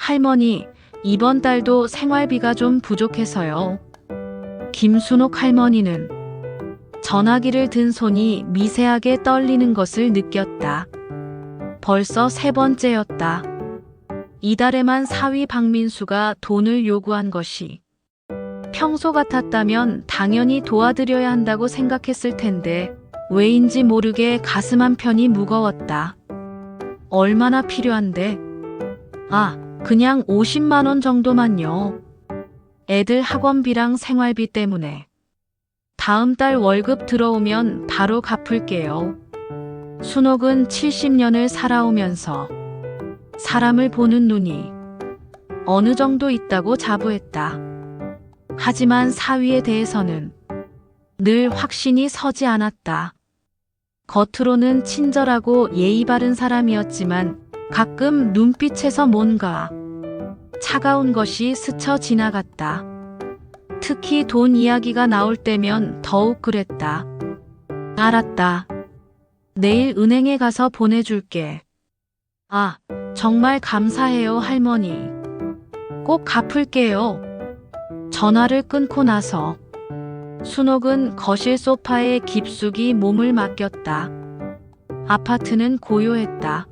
할머니, 이번 달도 생활비가 좀 부족해서요. 김순옥 할머니는 전화기를 든 손이 미세하게 떨리는 것을 느꼈다. 벌써 세 번째였다. 이달에만 사위 박민수가 돈을 요구한 것이. 평소 같았다면 당연히 도와드려야 한다고 생각했을 텐데 왜인지 모르게 가슴 한편이 무거웠다. 얼마나 필요한데? 그냥 50만 원 정도만요. 애들 학원비랑 생활비 때문에. 다음 달 월급 들어오면 바로 갚을게요. 순옥은 70년을 살아오면서 사람을 보는 눈이 어느 정도 있다고 자부했다. 하지만 사위에 대해서는 늘 확신이 서지 않았다. 겉으로는 친절하고 예의 바른 사람이었지만 가끔 눈빛에서 뭔가 차가운 것이 스쳐 지나갔다. 특히 돈 이야기가 나올 때면 더욱 그랬다. 알았다. 내일 은행에 가서 보내줄게. 정말 감사해요, 할머니. 꼭 갚을게요. 전화를 끊고 나서 순옥은 거실 소파에 깊숙이 몸을 맡겼다. 아파트는 고요했다.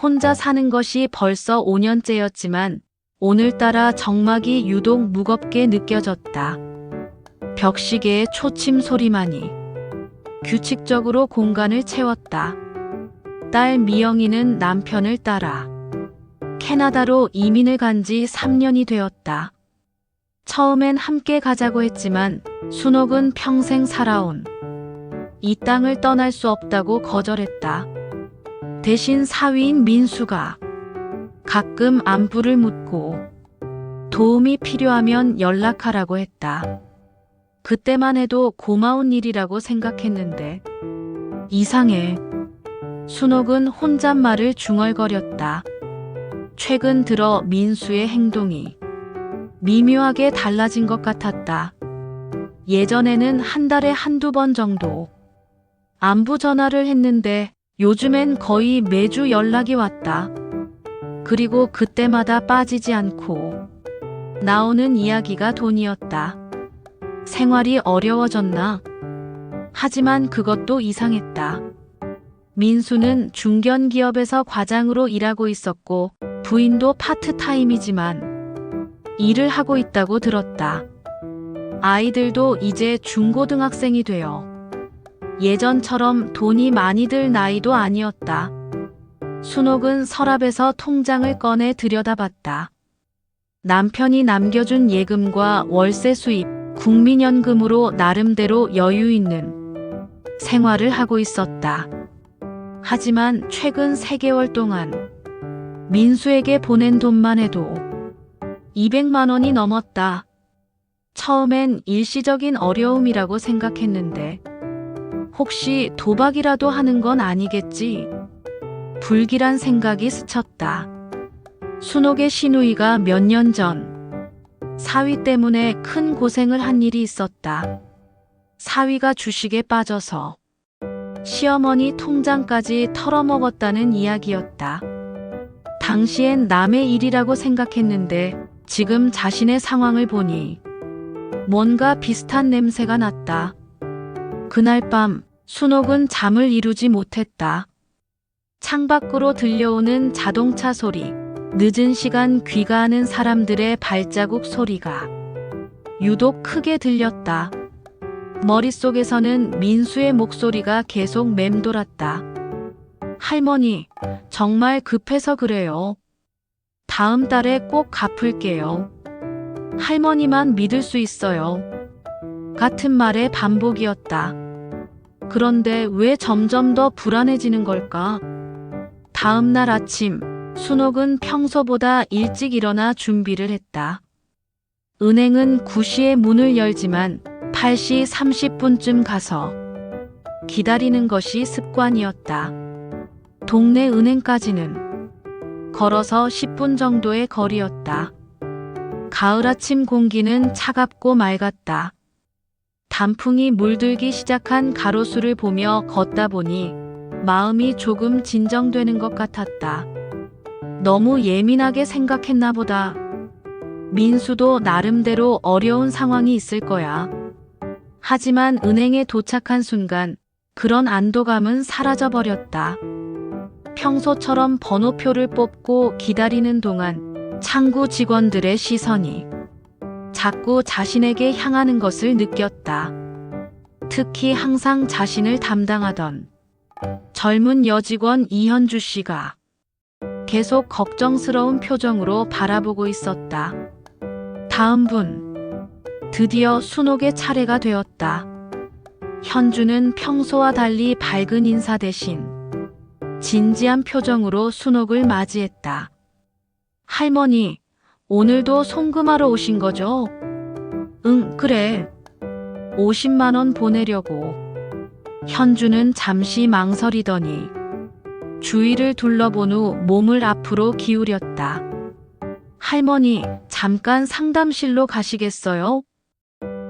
혼자 사는 것이 벌써 5년째였지만 오늘따라 정막이 유독 무겁게 느껴졌다. 벽시계의 초침 소리만이 규칙적으로 공간을 채웠다. 딸 미영이는 남편을 따라 캐나다로 이민을 간 지 3년이 되었다. 처음엔 함께 가자고 했지만 순옥은 평생 살아온 이 땅을 떠날 수 없다고 거절했다. 대신 사위인 민수가 가끔 안부를 묻고 도움이 필요하면 연락하라고 했다. 그때만 해도 고마운 일이라고 생각했는데 이상해. 순옥은 혼잣말을 중얼거렸다. 최근 들어 민수의 행동이 미묘하게 달라진 것 같았다. 예전에는 한 달에 한두 번 정도 안부 전화를 했는데 요즘엔 거의 매주 연락이 왔다. 그리고 그때마다 빠지지 않고 나오는 이야기가 돈이었다. 생활이 어려워졌나? 하지만 그것도 이상했다. 민수는 중견기업에서 과장으로 일하고 있었고 부인도 파트타임이지만 일을 하고 있다고 들었다. 아이들도 이제 중고등학생이 되어 예전처럼 돈이 많이 들 나이도 아니었다. 순옥은 서랍에서 통장을 꺼내 들여다봤다. 남편이 남겨준 예금과 월세 수입, 국민연금으로 나름대로 여유 있는 생활을 하고 있었다. 하지만 최근 3개월 동안 민수에게 보낸 돈만 해도 200만 원이 넘었다. 처음엔 일시적인 어려움이라고 생각했는데 혹시 도박이라도 하는 건 아니겠지? 불길한 생각이 스쳤다. 순옥의 시누이가 몇 년 전 사위 때문에 큰 고생을 한 일이 있었다. 사위가 주식에 빠져서 시어머니 통장까지 털어먹었다는 이야기였다. 당시엔 남의 일이라고 생각했는데 지금 자신의 상황을 보니 뭔가 비슷한 냄새가 났다. 그날 밤 순옥은 잠을 이루지 못했다. 창밖으로 들려오는 자동차 소리, 늦은 시간 귀가하는 사람들의 발자국 소리가 유독 크게 들렸다. 머릿속에서는 민수의 목소리가 계속 맴돌았다. 할머니, 정말 급해서 그래요. 다음 달에 꼭 갚을게요. 할머니만 믿을 수 있어요. 같은 말의 반복이었다. 그런데 왜 점점 더 불안해지는 걸까? 다음 날 아침, 순옥은 평소보다 일찍 일어나 준비를 했다. 은행은 9시에 문을 열지만 8시 30분쯤 가서 기다리는 것이 습관이었다. 동네 은행까지는 걸어서 10분 정도의 거리였다. 가을 아침 공기는 차갑고 맑았다. 단풍이 물들기 시작한 가로수를 보며 걷다 보니 마음이 조금 진정되는 것 같았다. 너무 예민하게 생각했나 보다. 민수도 나름대로 어려운 상황이 있을 거야. 하지만 은행에 도착한 순간 그런 안도감은 사라져버렸다. 평소처럼 번호표를 뽑고 기다리는 동안 창구 직원들의 시선이 자꾸 자신에게 향하는 것을 느꼈다. 특히 항상 자신을 담당하던 젊은 여직원 이현주 씨가 계속 걱정스러운 표정으로 바라보고 있었다. 다음 분. 드디어 순옥의 차례가 되었다. 현주는 평소와 달리 밝은 인사 대신 진지한 표정으로 순옥을 맞이했다. 할머니, 오늘도 송금하러 오신 거죠? 응, 그래. 50만 원 보내려고. 현주는 잠시 망설이더니 주위를 둘러본 후 몸을 앞으로 기울였다. 할머니, 잠깐 상담실로 가시겠어요?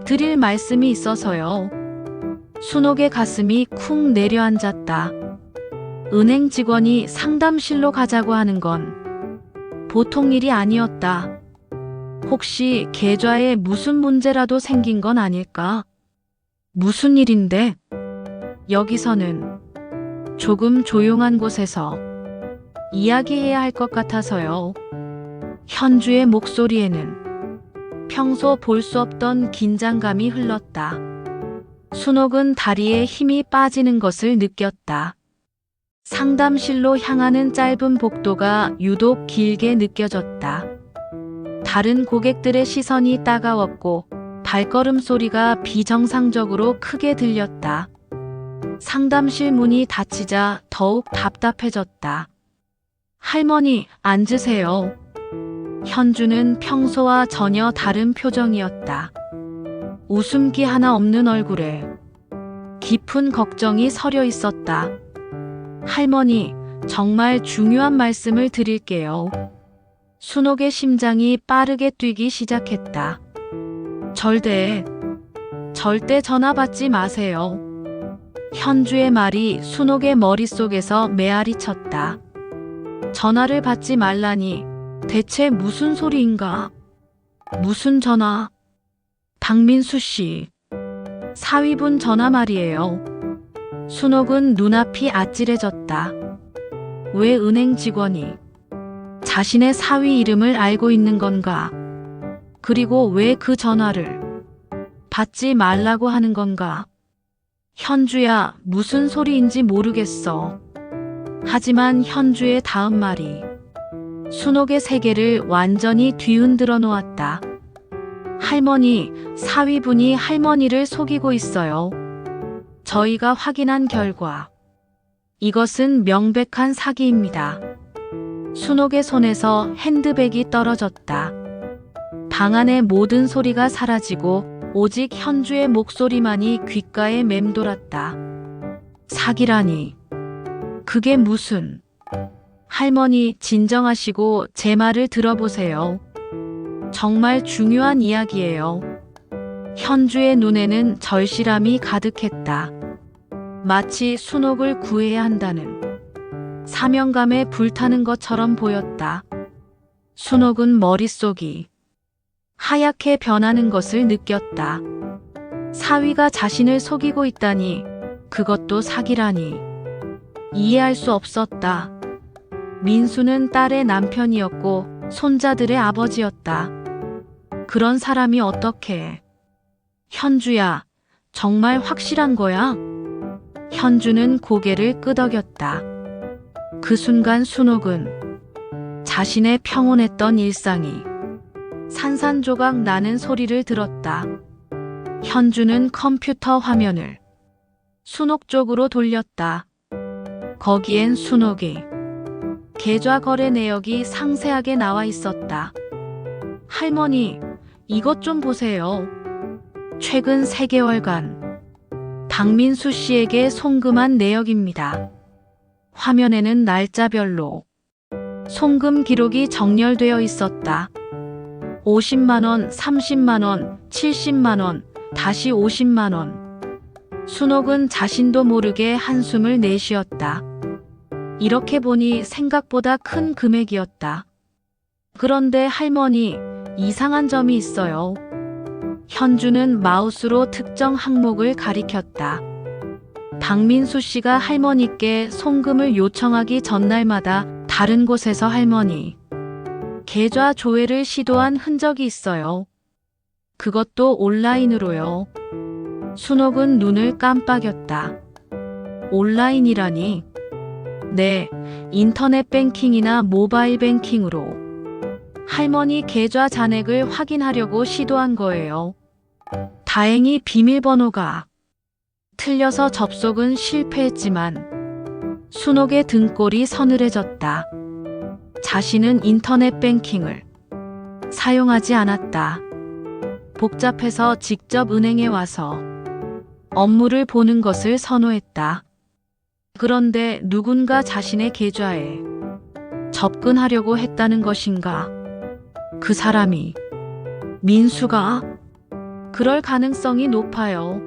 드릴 말씀이 있어서요. 순옥의 가슴이 쿵 내려앉았다. 은행 직원이 상담실로 가자고 하는 건 보통 일이 아니었다. 혹시 계좌에 무슨 문제라도 생긴 건 아닐까? 무슨 일인데? 여기서는 조금 조용한 곳에서 이야기해야 할 것 같아서요. 현주의 목소리에는 평소 볼 수 없던 긴장감이 흘렀다. 순옥은 다리에 힘이 빠지는 것을 느꼈다. 상담실로 향하는 짧은 복도가 유독 길게 느껴졌다. 다른 고객들의 시선이 따가웠고 발걸음 소리가 비정상적으로 크게 들렸다. 상담실 문이 닫히자 더욱 답답해졌다. 할머니, 앉으세요. 현주는 평소와 전혀 다른 표정이었다. 웃음기 하나 없는 얼굴에 깊은 걱정이 서려 있었다. 할머니, 정말 중요한 말씀을 드릴게요. 순옥의 심장이 빠르게 뛰기 시작했다. 절대 전화 받지 마세요. 현주의 말이 순옥의 머릿속에서 메아리 쳤다. 전화를 받지 말라니 대체 무슨 소리인가? 무슨 전화? 박민수 씨. 사위분 전화 말이에요. 순옥은 눈앞이 아찔해졌다. 왜 은행 직원이 자신의 사위 이름을 알고 있는 건가? 그리고 왜 그 전화를 받지 말라고 하는 건가? 현주야, 무슨 소리인지 모르겠어. 하지만 현주의 다음 말이 순옥의 세계를 완전히 뒤흔들어 놓았다. 할머니, 사위분이 할머니를 속이고 있어요. 저희가 확인한 결과 이것은 명백한 사기입니다. 순옥의 손에서 핸드백이 떨어졌다. 방 안의 모든 소리가 사라지고 오직 현주의 목소리만이 귓가에 맴돌았다. 사기라니. 그게 무슨... 할머니, 진정하시고 제 말을 들어보세요. 정말 중요한 이야기예요. 현주의 눈에는 절실함이 가득했다. 마치 순옥을 구해야 한다는 사명감에 불타는 것처럼 보였다. 순옥은 머릿속이 하얗게 변하는 것을 느꼈다. 사위가 자신을 속이고 있다니, 그것도 사기라니. 이해할 수 없었다. 민수는 딸의 남편이었고 손자들의 아버지였다. 그런 사람이 어떻게... 현주야, 정말 확실한 거야? 현주는 고개를 끄덕였다. 그 순간 순옥은 자신의 평온했던 일상이 산산조각 나는 소리를 들었다. 현주는 컴퓨터 화면을 순옥 쪽으로 돌렸다. 거기엔 순옥이 계좌 거래 내역이 상세하게 나와 있었다. 할머니, 이것 좀 보세요. 최근 3개월간 박민수 씨에게 송금한 내역입니다. 화면에는 날짜별로 송금 기록이 정렬되어 있었다. 50만 원, 30만 원, 70만 원, 다시 50만 원. 순옥은 자신도 모르게 한숨을 내쉬었다. 이렇게 보니 생각보다 큰 금액이었다. 그런데 할머니, 이상한 점이 있어요. 현주는 마우스로 특정 항목을 가리켰다. 박민수 씨가 할머니께 송금을 요청하기 전날마다 다른 곳에서 할머니 계좌 조회를 시도한 흔적이 있어요. 그것도 온라인으로요. 순옥은 눈을 깜빡였다. 온라인이라니? 네, 인터넷 뱅킹이나 모바일 뱅킹으로 할머니 계좌 잔액을 확인하려고 시도한 거예요. 다행히 비밀번호가 틀려서 접속은 실패했지만 순옥의 등골이 서늘해졌다. 자신은 인터넷 뱅킹을 사용하지 않았다. 복잡해서 직접 은행에 와서 업무를 보는 것을 선호했다. 그런데 누군가 자신의 계좌에 접근하려고 했다는 것인가? 그 사람이 민수가? 그럴 가능성이 높아요.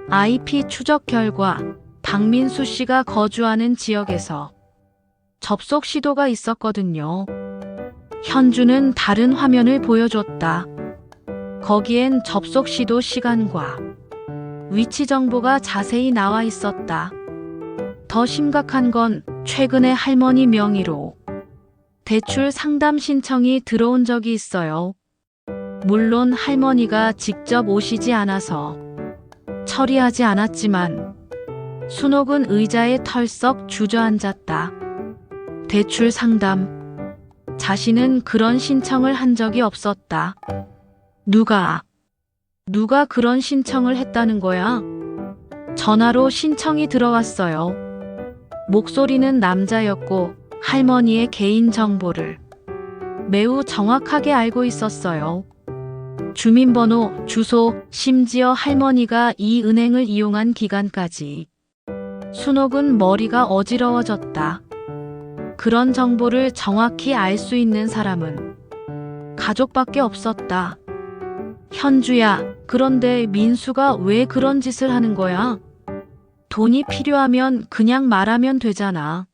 IP 추적 결과 박민수 씨가 거주하는 지역에서 접속 시도가 있었거든요. 현주는 다른 화면을 보여줬다. 거기엔 접속 시도 시간과 위치 정보가 자세히 나와 있었다. 더 심각한 건 최근에 할머니 명의로 대출 상담 신청이 들어온 적이 있어요. 물론 할머니가 직접 오시지 않아서 처리하지 않았지만 순옥은 의자에 털썩 주저앉았다. 대출 상담. 자신은 그런 신청을 한 적이 없었다. 누가 그런 신청을 했다는 거야? 전화로 신청이 들어왔어요. 목소리는 남자였고 할머니의 개인 정보를 매우 정확하게 알고 있었어요. 주민번호, 주소, 심지어 할머니가 이 은행을 이용한 기간까지. 순옥은 머리가 어지러워졌다. 그런 정보를 정확히 알 수 있는 사람은 가족밖에 없었다. 현주야, 그런데 민수가 왜 그런 짓을 하는 거야? 돈이 필요하면 그냥 말하면 되잖아.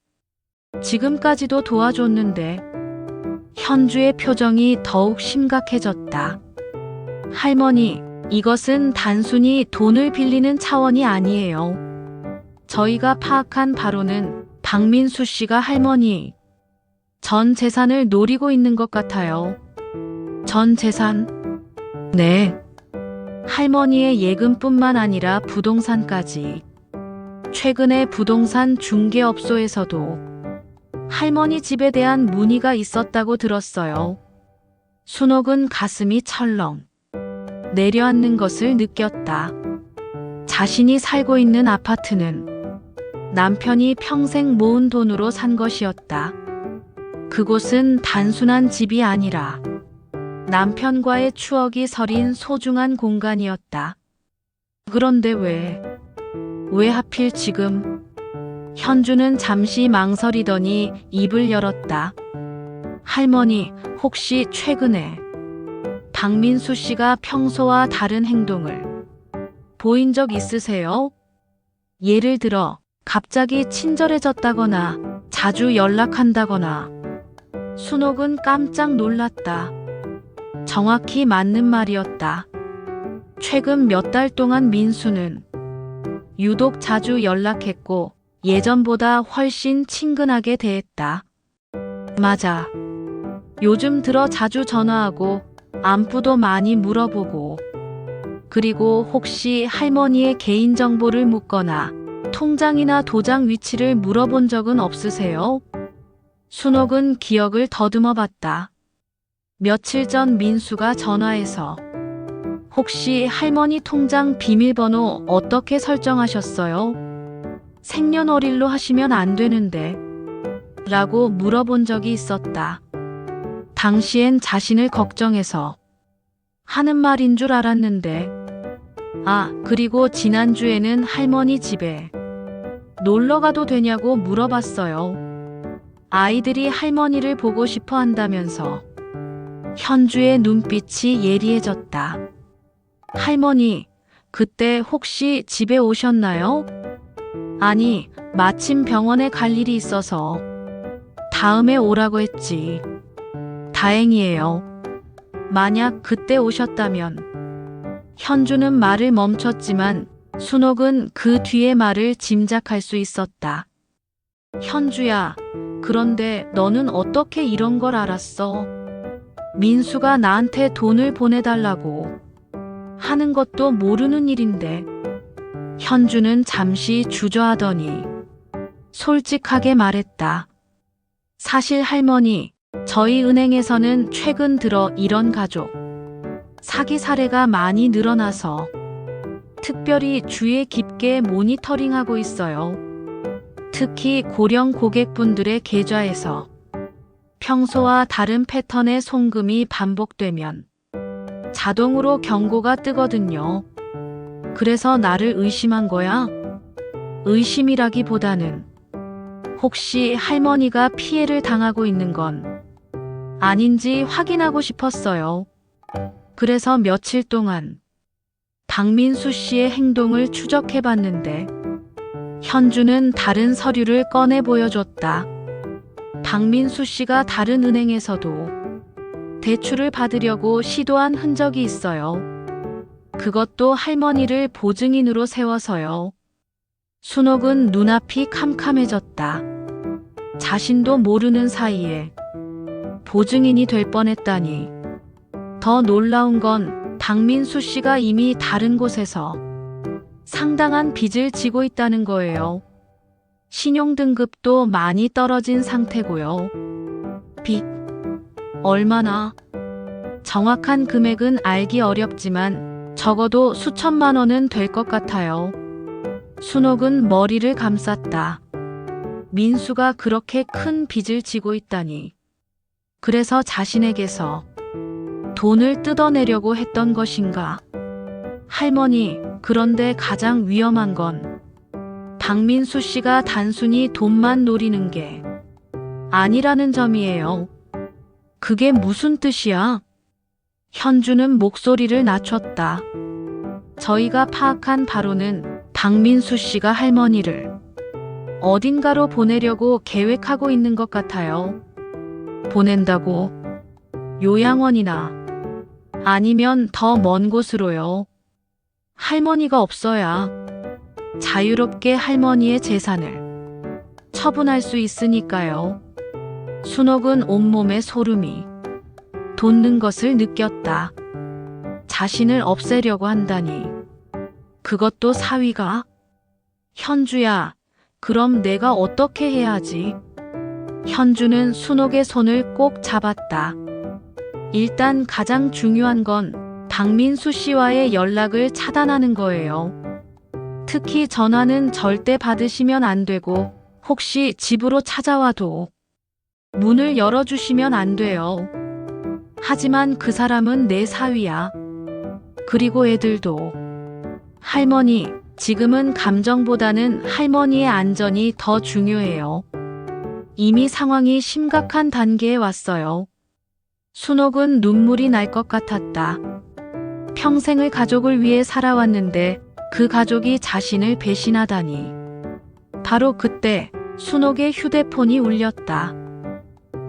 지금까지도 도와줬는데. 현주의 표정이 더욱 심각해졌다. 할머니, 이것은 단순히 돈을 빌리는 차원이 아니에요. 저희가 파악한 바로는 박민수 씨가 할머니 전 재산을 노리고 있는 것 같아요. 전 재산? 네. 할머니의 예금뿐만 아니라 부동산까지. 최근에 부동산 중개업소에서도 할머니 집에 대한 문의가 있었다고 들었어요. 순옥은 가슴이 철렁 내려앉는 것을 느꼈다. 자신이 살고 있는 아파트는 남편이 평생 모은 돈으로 산 것이었다. 그곳은 단순한 집이 아니라 남편과의 추억이 서린 소중한 공간이었다. 그런데 왜 하필 지금? 현주는 잠시 망설이더니 입을 열었다. 할머니, 혹시 최근에 박민수 씨가 평소와 다른 행동을 보인 적 있으세요? 예를 들어 갑자기 친절해졌다거나 자주 연락한다거나. 순옥은 깜짝 놀랐다. 정확히 맞는 말이었다. 최근 몇 달 동안 민수는 유독 자주 연락했고 예전보다 훨씬 친근하게 대했다. 맞아. 요즘 들어 자주 전화하고 안부도 많이 물어보고, 그리고 혹시 할머니의 개인정보를 묻거나 통장이나 도장 위치를 물어본 적은 없으세요? 순옥은 기억을 더듬어 봤다. 며칠 전 민수가 전화해서 혹시 할머니 통장 비밀번호 어떻게 설정하셨어요? 생년월일로 하시면 안 되는데 라고 물어본 적이 있었다. 당시엔 자신을 걱정해서 하는 말인 줄 알았는데. 그리고 지난주에는 할머니 집에 놀러 가도 되냐고 물어봤어요. 아이들이 할머니를 보고 싶어 한다면서. 현주의 눈빛이 예리해졌다. 할머니, 그때 혹시 집에 오셨나요? 아니, 마침 병원에 갈 일이 있어서 다음에 오라고 했지. 다행이에요. 만약 그때 오셨다면. 현주는 말을 멈췄지만 순옥은 그 뒤의 말을 짐작할 수 있었다. 현주야, 그런데 너는 어떻게 이런 걸 알았어? 민수가 나한테 돈을 보내달라고 하는 것도 모르는 일인데. 현주는 잠시 주저하더니 솔직하게 말했다. 사실 할머니, 저희 은행에서는 최근 들어 이런 가족 사기 사례가 많이 늘어나서 특별히 주의 깊게 모니터링하고 있어요. 특히 고령 고객분들의 계좌에서 평소와 다른 패턴의 송금이 반복되면 자동으로 경고가 뜨거든요. 그래서 나를 의심한 거야? 의심이라기보다는 혹시 할머니가 피해를 당하고 있는 건 아닌지 확인하고 싶었어요. 그래서 며칠 동안 박민수 씨의 행동을 추적해봤는데 현주는 다른 서류를 꺼내 보여줬다. 박민수 씨가 다른 은행에서도 대출을 받으려고 시도한 흔적이 있어요. 그것도 할머니를 보증인으로 세워서요. 순옥은 눈앞이 캄캄해졌다. 자신도 모르는 사이에 보증인이 될 뻔했다니. 더 놀라운 건 박민수 씨가 이미 다른 곳에서 상당한 빚을 지고 있다는 거예요. 신용등급도 많이 떨어진 상태고요. 빚 얼마나? 정확한 금액은 알기 어렵지만 적어도 수천만 원은 될 것 같아요. 순옥은 머리를 감쌌다. 민수가 그렇게 큰 빚을 지고 있다니. 그래서 자신에게서 돈을 뜯어내려고 했던 것인가? 할머니, 그런데 가장 위험한 건 박민수 씨가 단순히 돈만 노리는 게 아니라는 점이에요. 그게 무슨 뜻이야? 현주는 목소리를 낮췄다. 저희가 파악한 바로는 박민수 씨가 할머니를 어딘가로 보내려고 계획하고 있는 것 같아요. 보낸다고? 요양원이나 아니면 더 먼 곳으로요. 할머니가 없어야 자유롭게 할머니의 재산을 처분할 수 있으니까요. 순옥은 온몸에 소름이 돋는 것을 느꼈다. 자신을 없애려고 한다니. 그것도 사위가? 현주야, 그럼 내가 어떻게 해야 하지? 현주는 순옥의 손을 꼭 잡았다. 일단 가장 중요한 건 박민수 씨와의 연락을 차단하는 거예요. 특히 전화는 절대 받으시면 안 되고 혹시 집으로 찾아와도 문을 열어주시면 안 돼요. 하지만 그 사람은 내 사위야. 그리고 애들도. 할머니, 지금은 감정보다는 할머니의 안전이 더 중요해요. 이미 상황이 심각한 단계에 왔어요. 순옥은 눈물이 날 것 같았다. 평생을 가족을 위해 살아왔는데 그 가족이 자신을 배신하다니. 바로 그때 순옥의 휴대폰이 울렸다.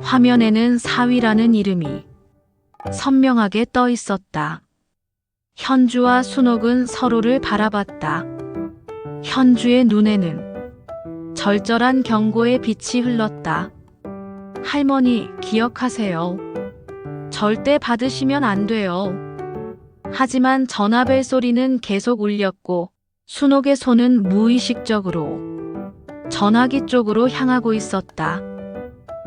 화면에는 사위라는 이름이 선명하게 떠 있었다. 현주와 순옥은 서로를 바라봤다. 현주의 눈에는 절절한 경고의 빛이 흘렀다. 할머니, 기억하세요. 절대 받으시면 안 돼요. 하지만 전화벨 소리는 계속 울렸고 순옥의 손은 무의식적으로 전화기 쪽으로 향하고 있었다.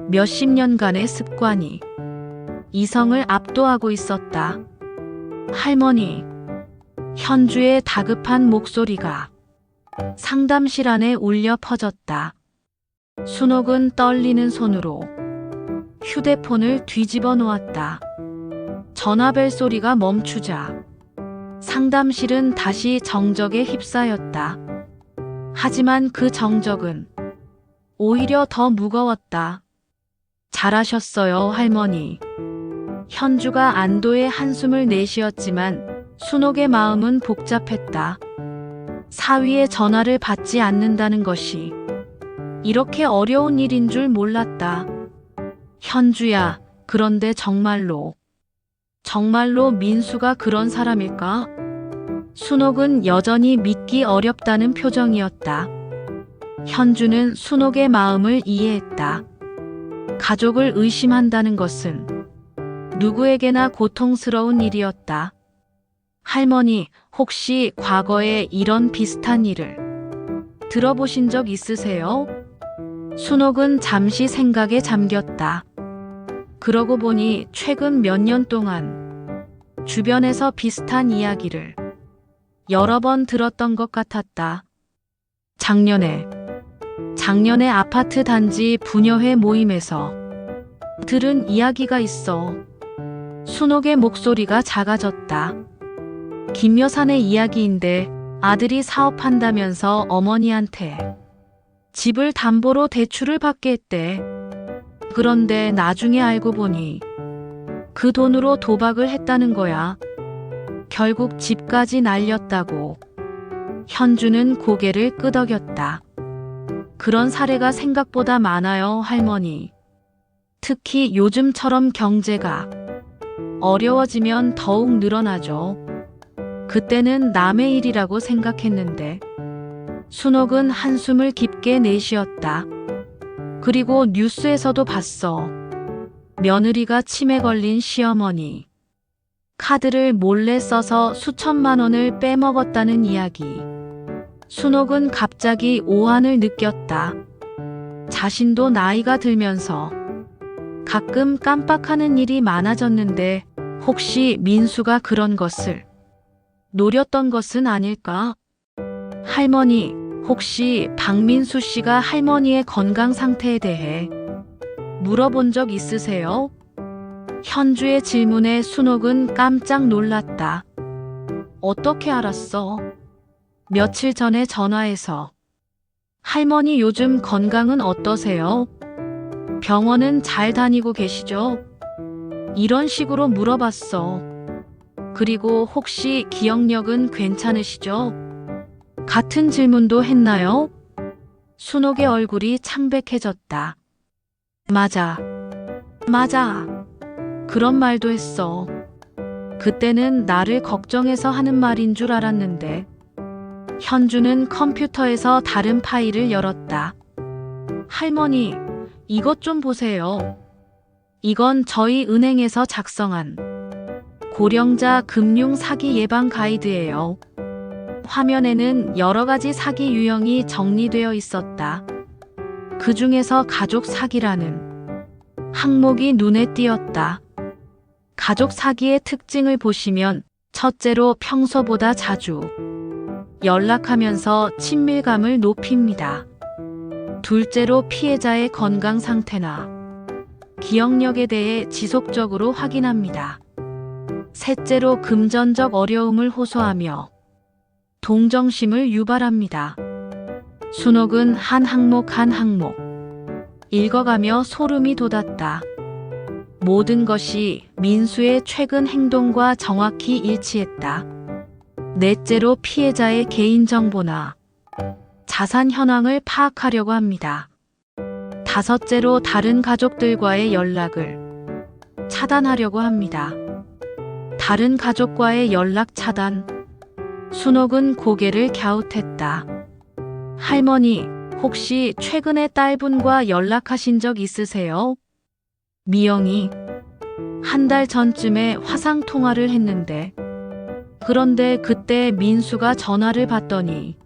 몇십 년간의 습관이 이성을 압도하고 있었다. 할머니, 현주의 다급한 목소리가 상담실 안에 울려 퍼졌다. 순옥은 떨리는 손으로 휴대폰을 뒤집어 놓았다. 전화벨 소리가 멈추자 상담실은 다시 정적에 휩싸였다. 하지만 그 정적은 오히려 더 무거웠다. 잘하셨어요, 할머니. 현주가 안도의 한숨을 내쉬었지만 순옥의 마음은 복잡했다. 사위의 전화를 받지 않는다는 것이 이렇게 어려운 일인 줄 몰랐다. 현주야, 그런데 정말로 민수가 그런 사람일까? 순옥은 여전히 믿기 어렵다는 표정이었다. 현주는 순옥의 마음을 이해했다. 가족을 의심한다는 것은 누구에게나 고통스러운 일이었다. 할머니, 혹시 과거에 이런 비슷한 일을 들어보신 적 있으세요? 순옥은 잠시 생각에 잠겼다. 그러고 보니 최근 몇 년 동안 주변에서 비슷한 이야기를 여러 번 들었던 것 같았다. 작년에 아파트 단지 부녀회 모임에서 들은 이야기가 있어. 순옥의 목소리가 작아졌다. 김 여사네 이야기인데 아들이 사업한다면서 어머니한테 집을 담보로 대출을 받게 했대. 그런데 나중에 알고 보니 그 돈으로 도박을 했다는 거야. 결국 집까지 날렸다고. 현주는 고개를 끄덕였다. 그런 사례가 생각보다 많아요, 할머니. 특히 요즘처럼 경제가 어려워지면 더욱 늘어나죠. 그때는 남의 일이라고 생각했는데. 순옥은 한숨을 깊게 내쉬었다. 그리고 뉴스에서도 봤어. 며느리가 치매 걸린 시어머니. 카드를 몰래 써서 수천만 원을 빼먹었다는 이야기. 순옥은 갑자기 오한을 느꼈다. 자신도 나이가 들면서 가끔 깜빡하는 일이 많아졌는데 혹시 민수가 그런 것을 노렸던 것은 아닐까? 할머니, 혹시 박민수 씨가 할머니의 건강 상태에 대해 물어본 적 있으세요? 현주의 질문에 순옥은 깜짝 놀랐다. 어떻게 알았어? 며칠 전에 전화해서 할머니 요즘 건강은 어떠세요? 병원은 잘 다니고 계시죠? 이런 식으로 물어봤어. 그리고 혹시 기억력은 괜찮으시죠? 같은 질문도 했나요? 순옥의 얼굴이 창백해졌다. 맞아. 그런 말도 했어. 그때는 나를 걱정해서 하는 말인 줄 알았는데. 현주는 컴퓨터에서 다른 파일을 열었다. 할머니, 이것 좀 보세요. 이건 저희 은행에서 작성한 고령자 금융 사기 예방 가이드예요. 화면에는 여러 가지 사기 유형이 정리되어 있었다. 그 중에서 가족 사기라는 항목이 눈에 띄었다. 가족 사기의 특징을 보시면 첫째로 평소보다 자주 연락하면서 친밀감을 높입니다. 둘째로 피해자의 건강 상태나 기억력에 대해 지속적으로 확인합니다. 셋째로 금전적 어려움을 호소하며 동정심을 유발합니다. 순옥은 한 항목 읽어가며 소름이 돋았다. 모든 것이 민수의 최근 행동과 정확히 일치했다. 넷째로 피해자의 개인정보나 자산 현황을 파악하려고 합니다. 다섯째로 다른 가족들과의 연락을 차단하려고 합니다. 다른 가족과의 연락 차단. 순옥은 고개를 갸웃했다. 할머니, 혹시 최근에 딸분과 연락하신 적 있으세요? 미영이 한 달 전쯤에 화상 통화를 했는데, 그런데 그때 민수가 전화를 받더니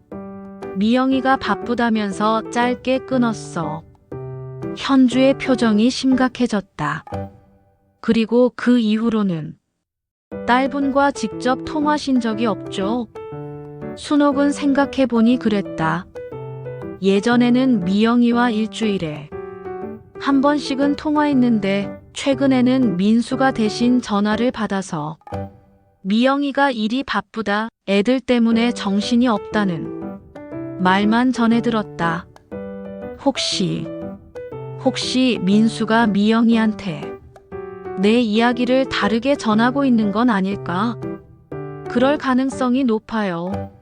미영이가 바쁘다면서 짧게 끊었어. 현주의 표정이 심각해졌다. 그리고 그 이후로는 딸분과 직접 통화하신 적이 없죠. 순옥은 생각해보니 그랬다. 예전에는 미영이와 일주일에 한 번씩은 통화했는데 최근에는 민수가 대신 전화를 받아서 미영이가 일이 바쁘다, 애들 때문에 정신이 없다는 말만 전해 들었다. 혹시 민수가 미영이한테 내 이야기를 다르게 전하고 있는 건 아닐까? 그럴 가능성이 높아요.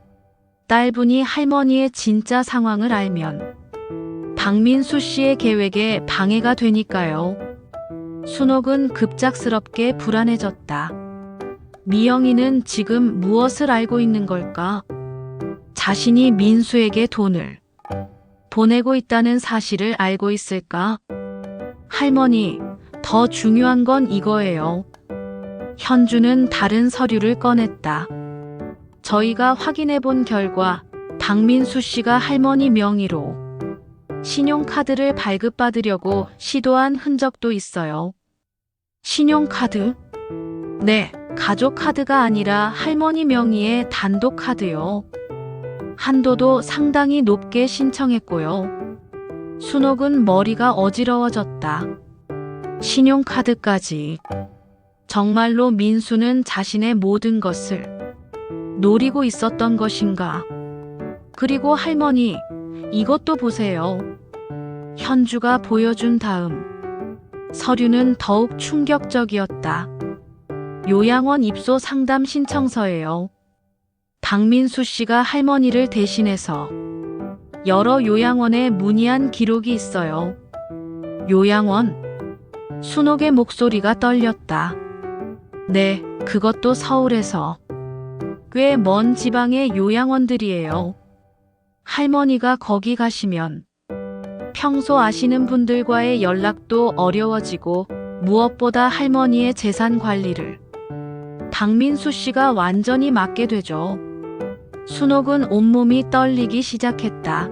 딸분이 할머니의 진짜 상황을 알면 박민수 씨의 계획에 방해가 되니까요. 순옥은 급작스럽게 불안해졌다. 미영이는 지금 무엇을 알고 있는 걸까? 자신이 민수에게 돈을 보내고 있다는 사실을 알고 있을까? 할머니, 더 중요한 건 이거예요. 현주는 다른 서류를 꺼냈다. 저희가 확인해 본 결과 박민수 씨가 할머니 명의로 신용카드를 발급받으려고 시도한 흔적도 있어요. 신용카드? 네, 가족 카드가 아니라 할머니 명의의 단독 카드요. 한도도 상당히 높게 신청했고요. 순옥은 머리가 어지러워졌다. 신용카드까지. 정말로 민수는 자신의 모든 것을 노리고 있었던 것인가? 그리고 할머니, 이것도 보세요. 현주가 보여준 다음 서류는 더욱 충격적이었다. 요양원 입소 상담 신청서예요. 박민수 씨가 할머니를 대신해서 여러 요양원에 문의한 기록이 있어요. 요양원? 순옥의 목소리가 떨렸다. 네, 그것도 서울에서. 꽤 먼 지방의 요양원들이에요. 할머니가 거기 가시면 평소 아시는 분들과의 연락도 어려워지고 무엇보다 할머니의 재산 관리를 박민수 씨가 완전히 맡게 되죠. 순옥은 온몸이 떨리기 시작했다.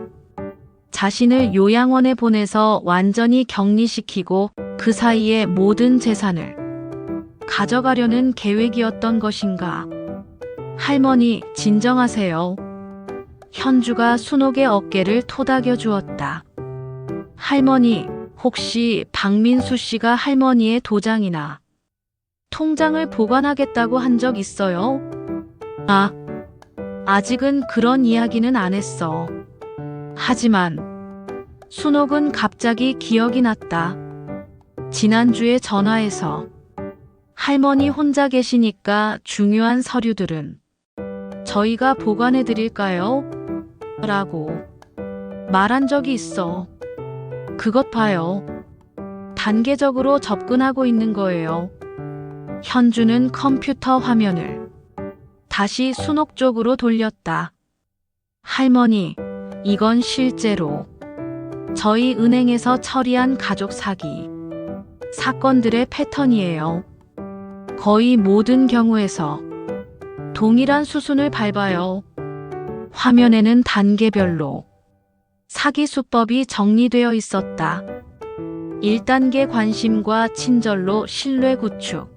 자신을 요양원에 보내서 완전히 격리시키고 그 사이에 모든 재산을 가져가려는 계획이었던 것인가? 할머니, 진정하세요. 현주가 순옥의 어깨를 토닥여 주었다. 할머니, 혹시 박민수 씨가 할머니의 도장이나 통장을 보관하겠다고 한 적 있어요? 아직은 그런 이야기는 안 했어. 하지만 순옥은 갑자기 기억이 났다. 지난주에 전화해서 할머니 혼자 계시니까 중요한 서류들은 저희가 보관해 드릴까요? 라고 말한 적이 있어. 그것 봐요. 단계적으로 접근하고 있는 거예요. 현주는 컴퓨터 화면을 다시 순옥 쪽으로 돌렸다. 할머니, 이건 실제로 저희 은행에서 처리한 가족 사기 사건들의 패턴이에요. 거의 모든 경우에서 동일한 수순을 밟아요. 화면에는 단계별로 사기 수법이 정리되어 있었다. 1단계 관심과 친절로 신뢰 구축.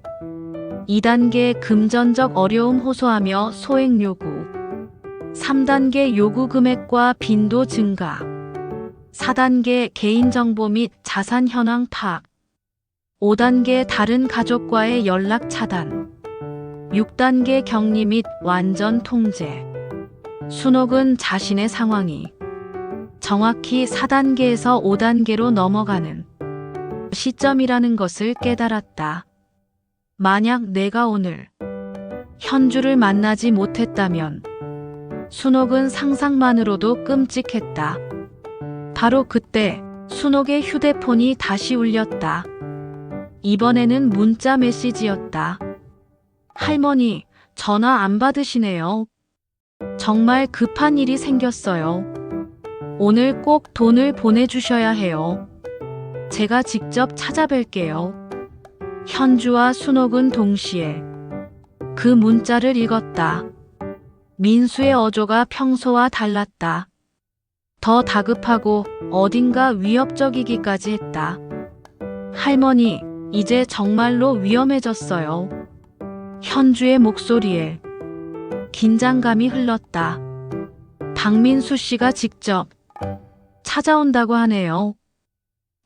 2단계 금전적 어려움 호소하며 소액 요구. 3단계 요구 금액과 빈도 증가. 4단계 개인정보 및 자산 현황 파악. 5단계 다른 가족과의 연락 차단. 6단계 격리 및 완전 통제. 순옥은 자신의 상황이 정확히 4단계에서 5단계로 넘어가는 시점이라는 것을 깨달았다. 만약 내가 오늘 현주를 만나지 못했다면 순옥은 상상만으로도 끔찍했다. 바로 그때 순옥의 휴대폰이 다시 울렸다. 이번에는 문자 메시지였다. 할머니, 전화 안 받으시네요. 정말 급한 일이 생겼어요. 오늘 꼭 돈을 보내주셔야 해요. 제가 직접 찾아뵐게요. 현주와 순옥은 동시에 그 문자를 읽었다. 민수의 어조가 평소와 달랐다. 더 다급하고 어딘가 위협적이기까지 했다. 할머니, 이제 정말로 위험해졌어요. 현주의 목소리에 긴장감이 흘렀다. 박민수 씨가 직접 찾아온다고 하네요.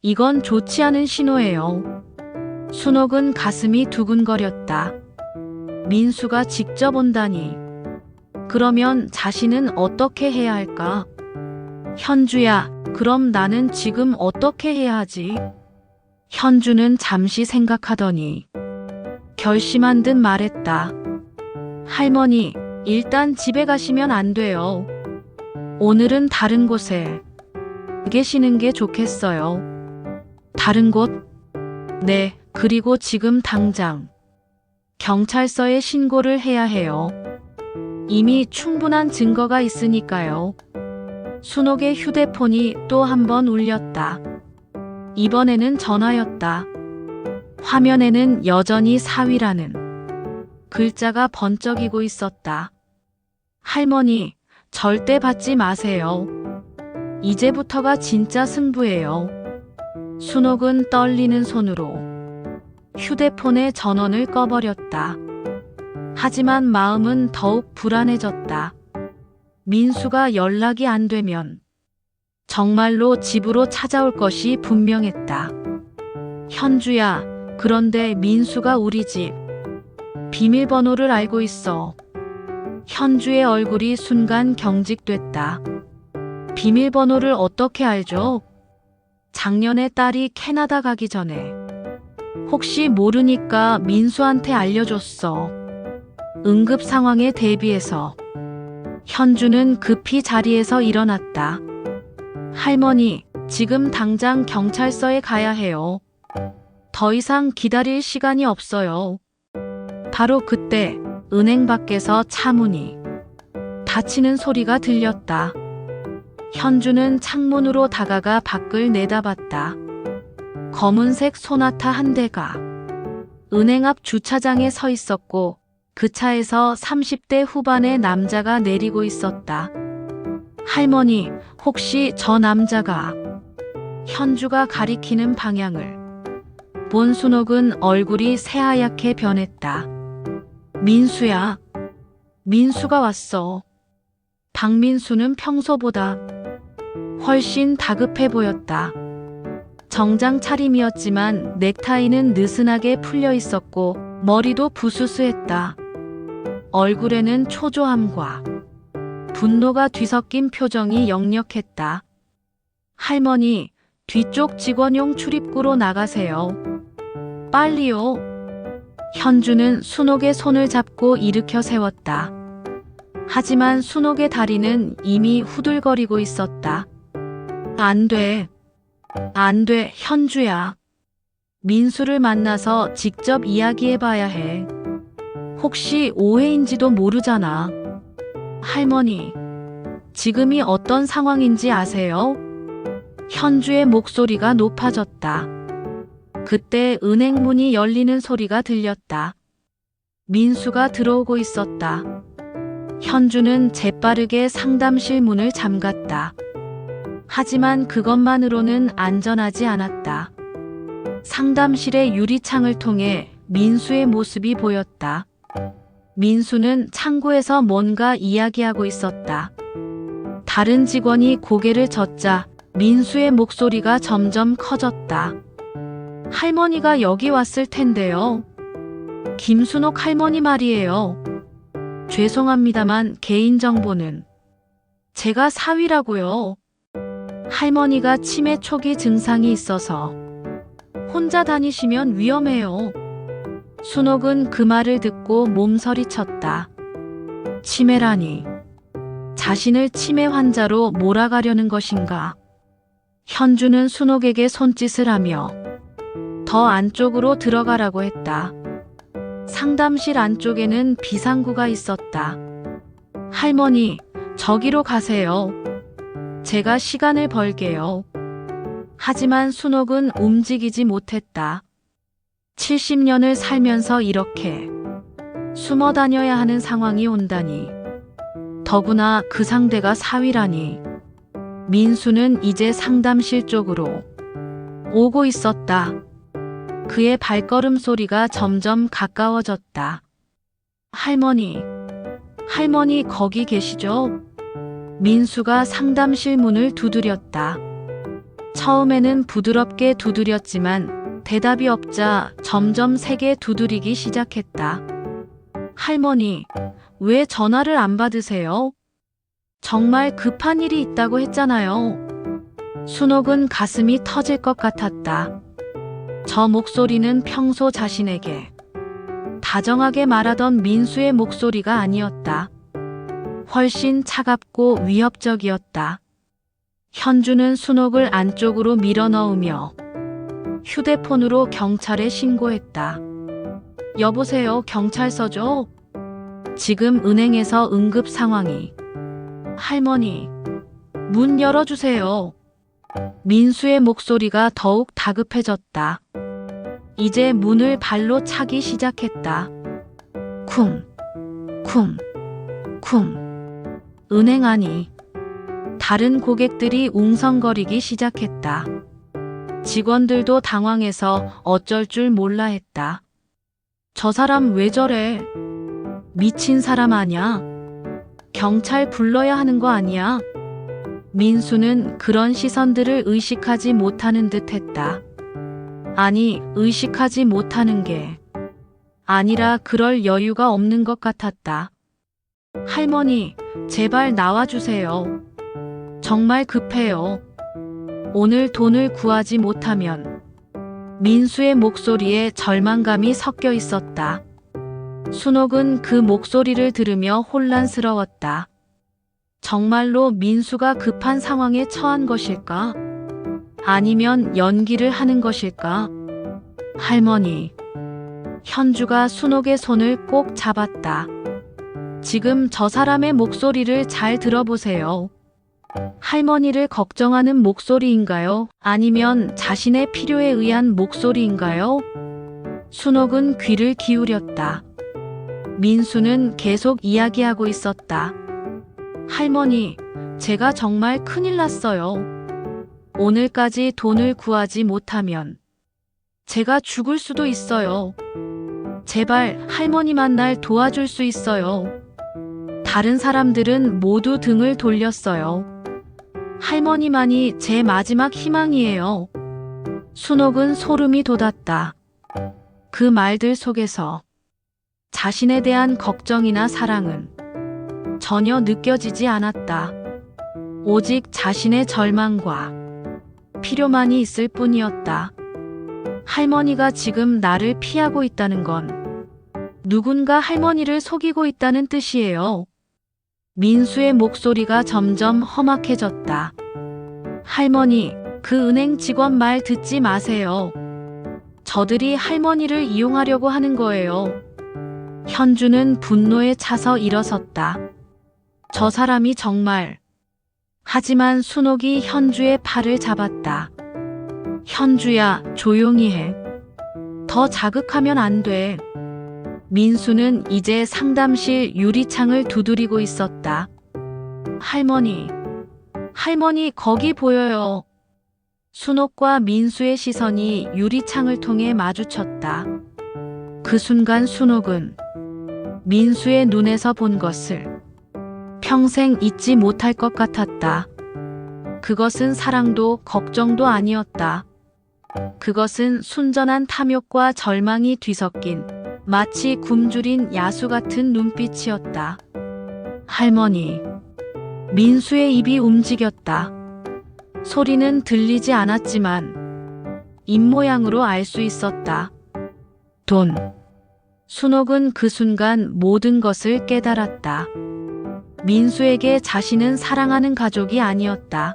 이건 좋지 않은 신호예요. 순옥은 가슴이 두근거렸다. 민수가 직접 온다니. 그러면 자신은 어떻게 해야 할까? 현주야, 그럼 나는 지금 어떻게 해야 하지? 현주는 잠시 생각하더니 결심한 듯 말했다. 할머니, 일단 집에 가시면 안 돼요. 오늘은 다른 곳에 계시는 게 좋겠어요. 다른 곳? 네, 그리고 지금 당장 경찰서에 신고를 해야 해요. 이미 충분한 증거가 있으니까요. 순옥의 휴대폰이 또 한 번 울렸다. 이번에는 전화였다. 화면에는 여전히 사위라는 글자가 번쩍이고 있었다. 할머니, 절대 받지 마세요. 이제부터가 진짜 승부예요. 순옥은 떨리는 손으로 휴대폰의 전원을 꺼버렸다. 하지만 마음은 더욱 불안해졌다. 민수가 연락이 안 되면 정말로 집으로 찾아올 것이 분명했다. 현주야, 그런데 민수가 우리 집 비밀번호를 알고 있어. 현주의 얼굴이 순간 경직됐다. 비밀번호를 어떻게 알죠? 작년에 딸이 캐나다 가기 전에 혹시 모르니까 민수한테 알려줬어. 응급 상황에 대비해서 현주는 급히 자리에서 일어났다. 할머니, 지금 당장 경찰서에 가야 해요. 더 이상 기다릴 시간이 없어요. 바로 그때 은행 밖에서 차 문이 닫히는 소리가 들렸다. 현주는 창문으로 다가가 밖을 내다봤다. 검은색 소나타 한 대가 은행 앞 주차장에 서 있었고 그 차에서 30대 후반의 남자가 내리고 있었다. 할머니, 혹시 저 남자가? 현주가 가리키는 방향을 본 순옥은 얼굴이 새하얗게 변했다. 민수야. 민수가 왔어. 박민수는 평소보다 훨씬 다급해 보였다. 정장 차림이었지만 넥타이는 느슨하게 풀려 있었고 머리도 부스스했다. 얼굴에는 초조함과 분노가 뒤섞인 표정이 역력했다. 할머니, 뒤쪽 직원용 출입구로 나가세요. 빨리요. 현주는 순옥의 손을 잡고 일으켜 세웠다. 하지만 순옥의 다리는 이미 후들거리고 있었다. 안 돼. 안 돼, 현주야. 민수를 만나서 직접 이야기해봐야 해. 혹시 오해인지도 모르잖아. 할머니, 지금이 어떤 상황인지 아세요? 현주의 목소리가 높아졌다. 그때 은행 문이 열리는 소리가 들렸다. 민수가 들어오고 있었다. 현주는 재빠르게 상담실 문을 잠갔다. 하지만 그것만으로는 안전하지 않았다. 상담실의 유리창을 통해 민수의 모습이 보였다. 민수는 창구에서 뭔가 이야기하고 있었다. 다른 직원이 고개를 젓자 민수의 목소리가 점점 커졌다. 할머니가 여기 왔을 텐데요. 김순옥 할머니 말이에요. 죄송합니다만 개인정보는 제가 사위라고요. 할머니가 치매 초기 증상이 있어서 혼자 다니시면 위험해요. 순옥은 그 말을 듣고 몸서리쳤다. 치매라니. 자신을 치매 환자로 몰아가려는 것인가? 현주는 순옥에게 손짓을 하며 더 안쪽으로 들어가라고 했다. 상담실 안쪽에는 비상구가 있었다. 할머니, 저기로 가세요. 제가 시간을 벌게요. 하지만 순옥은 움직이지 못했다. 70년을 살면서 이렇게 숨어 다녀야 하는 상황이 온다니. 더구나 그 상대가 사위라니. 민수는 이제 상담실 쪽으로 오고 있었다. 그의 발걸음 소리가 점점 가까워졌다. 할머니, 할머니 거기 계시죠? 민수가 상담실 문을 두드렸다. 처음에는 부드럽게 두드렸지만 대답이 없자 점점 세게 두드리기 시작했다. 할머니, 왜 전화를 안 받으세요? 정말 급한 일이 있다고 했잖아요. 순옥은 가슴이 터질 것 같았다. 저 목소리는 평소 자신에게 다정하게 말하던 민수의 목소리가 아니었다. 훨씬 차갑고 위협적이었다. 현주는 순옥을 안쪽으로 밀어넣으며 휴대폰으로 경찰에 신고했다. 여보세요, 경찰서죠? 지금 은행에서 응급 상황이. 할머니, 문 열어주세요. 민수의 목소리가 더욱 다급해졌다. 이제 문을 발로 차기 시작했다. 쿵, 쿵, 쿵. 은행 안이. 다른 고객들이 웅성거리기 시작했다. 직원들도 당황해서 어쩔 줄 몰라 했다. 저 사람 왜 저래? 미친 사람 아냐? 경찰 불러야 하는 거 아니야? 민수는 그런 시선들을 의식하지 못하는 듯 했다. 아니, 의식하지 못하는 게 아니라 그럴 여유가 없는 것 같았다. 할머니, 제발 나와주세요. 정말 급해요. 오늘 돈을 구하지 못하면. 민수의 목소리에 절망감이 섞여 있었다. 순옥은 그 목소리를 들으며 혼란스러웠다. 정말로 민수가 급한 상황에 처한 것일까? 아니면 연기를 하는 것일까? 할머니. 현주가 순옥의 손을 꼭 잡았다. 지금 저 사람의 목소리를 잘 들어보세요. 할머니를 걱정하는 목소리인가요? 아니면 자신의 필요에 의한 목소리인가요? 순옥은 귀를 기울였다. 민수는 계속 이야기하고 있었다. 할머니, 제가 정말 큰일 났어요. 오늘까지 돈을 구하지 못하면 제가 죽을 수도 있어요. 제발 할머니만 날 도와줄 수 있어요. 다른 사람들은 모두 등을 돌렸어요. 할머니만이 제 마지막 희망이에요. 순옥은 소름이 돋았다. 그 말들 속에서 자신에 대한 걱정이나 사랑은 전혀 느껴지지 않았다. 오직 자신의 절망과 필요만이 있을 뿐이었다. 할머니가 지금 나를 피하고 있다는 건 누군가 할머니를 속이고 있다는 뜻이에요. 민수의 목소리가 점점 험악해졌다. 할머니, 그 은행 직원 말 듣지 마세요. 저들이 할머니를 이용하려고 하는 거예요. 현주는 분노에 차서 일어섰다. 저 사람이 정말. 하지만 순옥이 현주의 팔을 잡았다. 현주야, 조용히 해. 더 자극하면 안 돼. 민수는 이제 상담실 유리창을 두드리고 있었다. 할머니, 할머니 거기 보여요. 순옥과 민수의 시선이 유리창을 통해 마주쳤다. 그 순간 순옥은 민수의 눈에서 본 것을 평생 잊지 못할 것 같았다. 그것은 사랑도 걱정도 아니었다. 그것은 순전한 탐욕과 절망이 뒤섞인 마치 굶주린 야수 같은 눈빛이었다. 할머니. 민수의 입이 움직였다. 소리는 들리지 않았지만 입모양으로 알 수 있었다. 돈. 순옥은 그 순간 모든 것을 깨달았다. 민수에게 자신은 사랑하는 가족이 아니었다.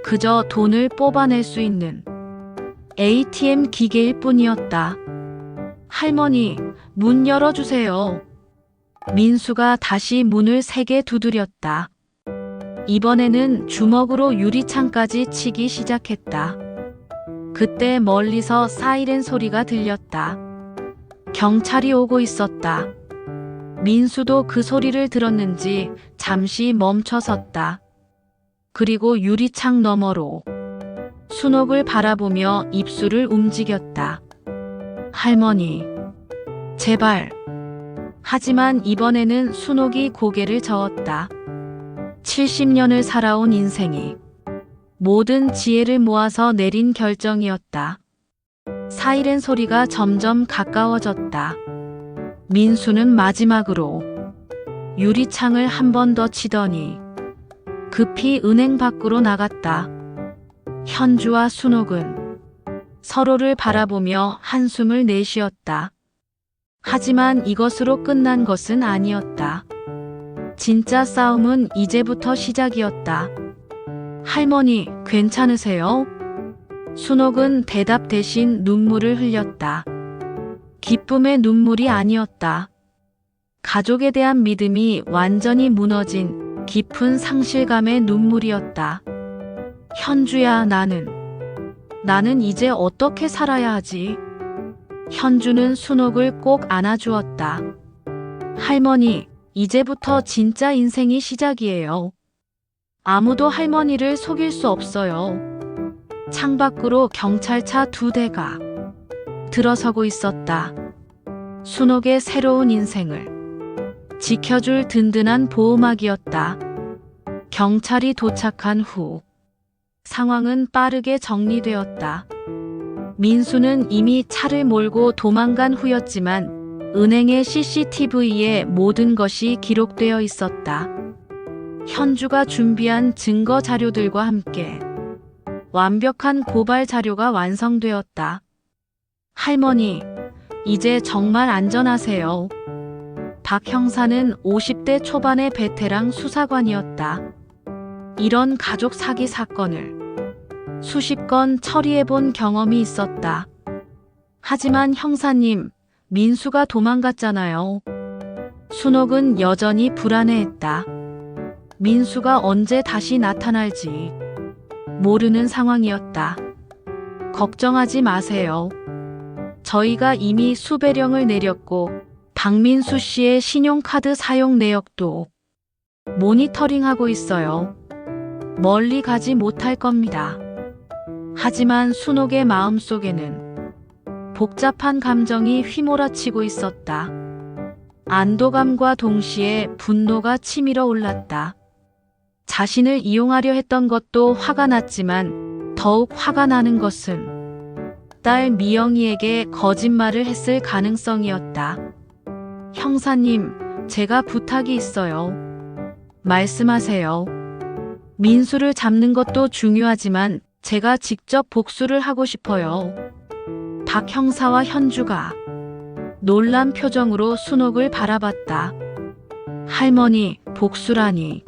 그저 돈을 뽑아낼 수 있는 ATM 기계일 뿐이었다. 할머니, 문 열어주세요. 민수가 다시 문을 세게 두드렸다. 이번에는 주먹으로 유리창까지 치기 시작했다. 그때 멀리서 사이렌 소리가 들렸다. 경찰이 오고 있었다. 민수도 그 소리를 들었는지 잠시 멈춰섰다. 그리고 유리창 너머로 순옥을 바라보며 입술을 움직였다. 할머니, 제발. 하지만 이번에는 순옥이 고개를 저었다. 70년을 살아온 인생이 모든 지혜를 모아서 내린 결정이었다. 사이렌 소리가 점점 가까워졌다. 민수는 마지막으로 유리창을 한 번 더 치더니 급히 은행 밖으로 나갔다. 현주와 순옥은 서로를 바라보며 한숨을 내쉬었다. 하지만 이것으로 끝난 것은 아니었다. 진짜 싸움은 이제부터 시작이었다. 할머니, 괜찮으세요? 순옥은 대답 대신 눈물을 흘렸다. 기쁨의 눈물이 아니었다. 가족에 대한 믿음이 완전히 무너진 깊은 상실감의 눈물이었다. 현주야, 나는 이제 어떻게 살아야 하지? 현주는 순옥을 꼭 안아주었다. 할머니, 이제부터 진짜 인생이 시작이에요. 아무도 할머니를 속일 수 없어요. 창밖으로 경찰차 2대가 들어서고 있었다. 순옥의 새로운 인생을 지켜줄 든든한 보호막이었다. 경찰이 도착한 후 상황은 빠르게 정리되었다. 민수는 이미 차를 몰고 도망간 후였지만 은행의 CCTV에 모든 것이 기록되어 있었다. 현주가 준비한 증거 자료들과 함께 완벽한 고발 자료가 완성되었다. 할머니, 이제 정말 안전하세요. 박 형사는 50대 초반의 베테랑 수사관이었다. 이런 가족 사기 사건을 수십 건 처리해본 경험이 있었다. 하지만 형사님, 민수가 도망갔잖아요. 순옥은 여전히 불안해했다. 민수가 언제 다시 나타날지 모르는 상황이었다. 걱정하지 마세요. 저희가 이미 수배령을 내렸고 박민수 씨의 신용카드 사용 내역도 모니터링하고 있어요. 멀리 가지 못할 겁니다. 하지만 순옥의 마음속에는 복잡한 감정이 휘몰아치고 있었다. 안도감과 동시에 분노가 치밀어 올랐다. 자신을 이용하려 했던 것도 화가 났지만 더욱 화가 나는 것은 딸 미영이에게 거짓말을 했을 가능성이었다. 형사님, 제가 부탁이 있어요. 말씀하세요. 민수를 잡는 것도 중요하지만 제가 직접 복수를 하고 싶어요. 박 형사와 현주가 놀란 표정으로 순옥을 바라봤다. 할머니, 복수라니.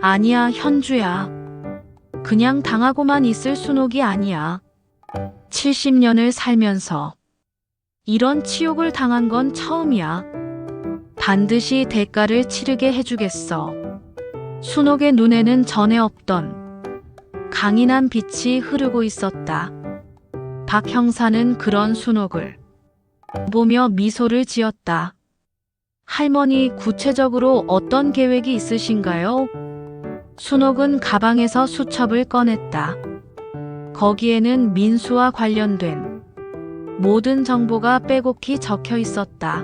아니야, 현주야. 그냥 당하고만 있을 순옥이 아니야. 70년을 살면서 이런 치욕을 당한 건 처음이야. 반드시 대가를 치르게 해주겠어. 순옥의 눈에는 전에 없던 강인한 빛이 흐르고 있었다. 박 형사는 그런 순옥을 보며 미소를 지었다. 할머니, 구체적으로 어떤 계획이 있으신가요? 순옥은 가방에서 수첩을 꺼냈다. 거기에는 민수와 관련된 모든 정보가 빼곡히 적혀 있었다.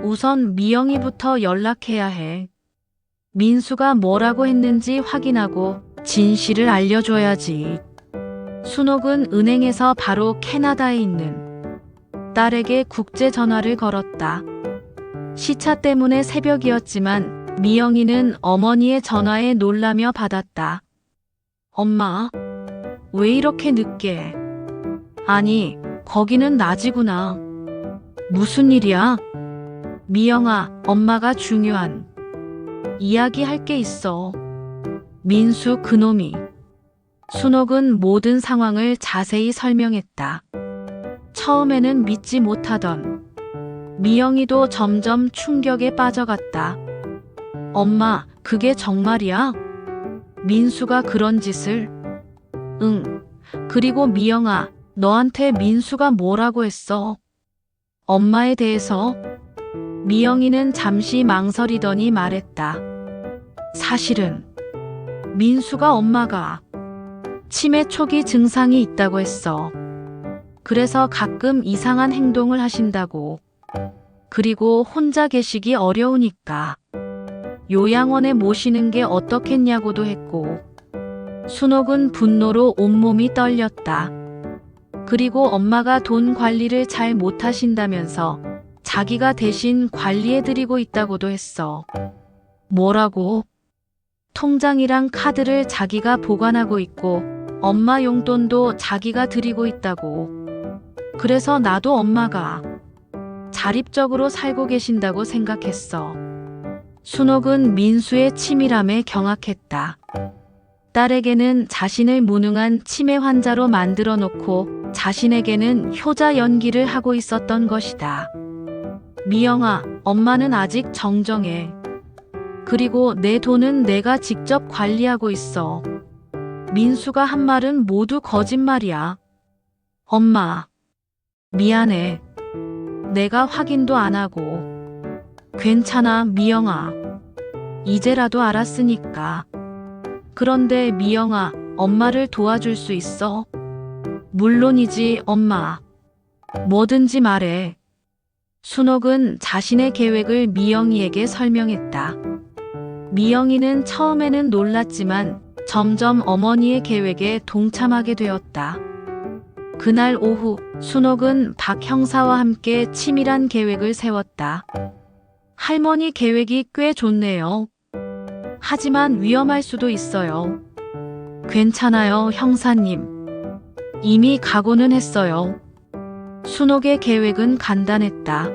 우선 미영이부터 연락해야 해. 민수가 뭐라고 했는지 확인하고 진실을 알려줘야지. 순옥은 은행에서 바로 캐나다에 있는 딸에게 국제 전화를 걸었다. 시차 때문에 새벽이었지만 미영이는 어머니의 전화에 놀라며 받았다. 엄마, 왜 이렇게 늦게? 아니, 거기는 낮이구나. 무슨 일이야? 미영아, 엄마가 중요한 이야기 할 게 있어. 민수 그놈이. 순옥은 모든 상황을 자세히 설명했다. 처음에는 믿지 못하던 미영이도 점점 충격에 빠져갔다. 엄마, 그게 정말이야? 민수가 그런 짓을? 응. 그리고 미영아, 너한테 민수가 뭐라고 했어? 엄마에 대해서? 미영이는 잠시 망설이더니 말했다. 사실은 민수가 엄마가 치매 초기 증상이 있다고 했어. 그래서 가끔 이상한 행동을 하신다고. 그리고 혼자 계시기 어려우니까 요양원에 모시는 게 어떻겠냐고도 했고. 순옥은 분노로 온몸이 떨렸다. 그리고 엄마가 돈 관리를 잘 못하신다면서 자기가 대신 관리해드리고 있다고도 했어. 뭐라고? 통장이랑 카드를 자기가 보관하고 있고 엄마 용돈도 자기가 드리고 있다고. 그래서 나도 엄마가 자립적으로 살고 계신다고 생각했어. 순옥은 민수의 치밀함에 경악했다. 딸에게는 자신을 무능한 치매 환자로 만들어 놓고 자신에게는 효자 연기를 하고 있었던 것이다. 미영아, 엄마는 아직 정정해. 그리고 내 돈은 내가 직접 관리하고 있어. 민수가 한 말은 모두 거짓말이야. 엄마, 미안해. 내가 확인도 안 하고. 괜찮아, 미영아. 이제라도 알았으니까. 그런데 미영아, 엄마를 도와줄 수 있어? 물론이지, 엄마. 뭐든지 말해. 순옥은 자신의 계획을 미영이에게 설명했다. 미영이는 처음에는 놀랐지만 점점 어머니의 계획에 동참하게 되었다. 그날 오후, 순옥은 박 형사와 함께 치밀한 계획을 세웠다. 할머니 계획이 꽤 좋네요. 하지만 위험할 수도 있어요. 괜찮아요, 형사님. 이미 각오는 했어요. 순옥의 계획은 간단했다.